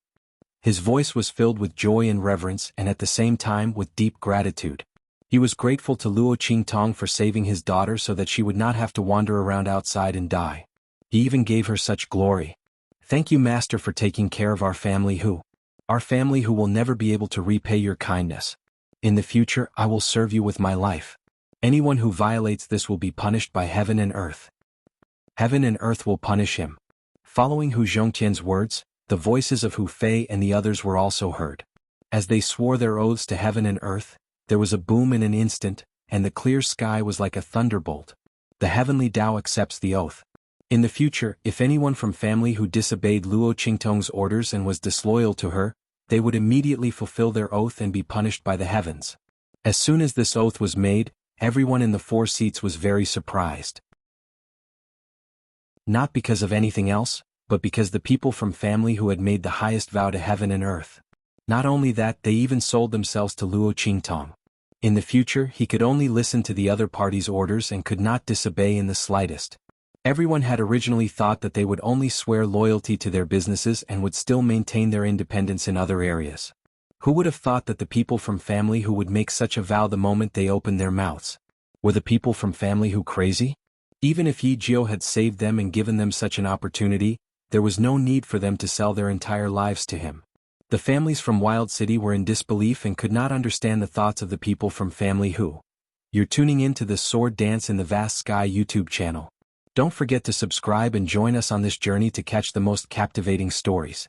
His voice was filled with joy and reverence and at the same time with deep gratitude. He was grateful to Luo Qingtong for saving his daughter so that she would not have to wander around outside and die. He even gave her such glory. Thank you, master, for taking care of our family Hu. Our family who will never be able to repay your kindness. In the future I will serve you with my life. Anyone who violates this will be punished by heaven and earth. Heaven and earth will punish him. Following Hu Zhongqian's words, the voices of Hu Fei and the others were also heard. As they swore their oaths to heaven and earth, there was a boom in an instant, and the clear sky was like a thunderbolt. The heavenly Tao accepts the oath. In the future, if anyone from family who disobeyed Luo Qingtong's orders and was disloyal to her, they would immediately fulfill their oath and be punished by the heavens. As soon as this oath was made, everyone in the 4 seats was very surprised. Not because of anything else, but because the people from family who had made the highest vow to heaven and earth. Not only that, they even sold themselves to Luo Qingtong. In the future, he could only listen to the other party's orders and could not disobey in the slightest. Everyone had originally thought that they would only swear loyalty to their businesses and would still maintain their independence in other areas. Who would have thought that the people from family who would make such a vow the moment they opened their mouths? Were the people from family who crazy? Even if Yi Jiu had saved them and given them such an opportunity, there was no need for them to sell their entire lives to him. The families from Wild City were in disbelief and could not understand the thoughts of the people from family who. You're tuning in to the Sword Dance in the Vast Sky YouTube channel. Don't forget to subscribe and join us on this journey to catch the most captivating stories.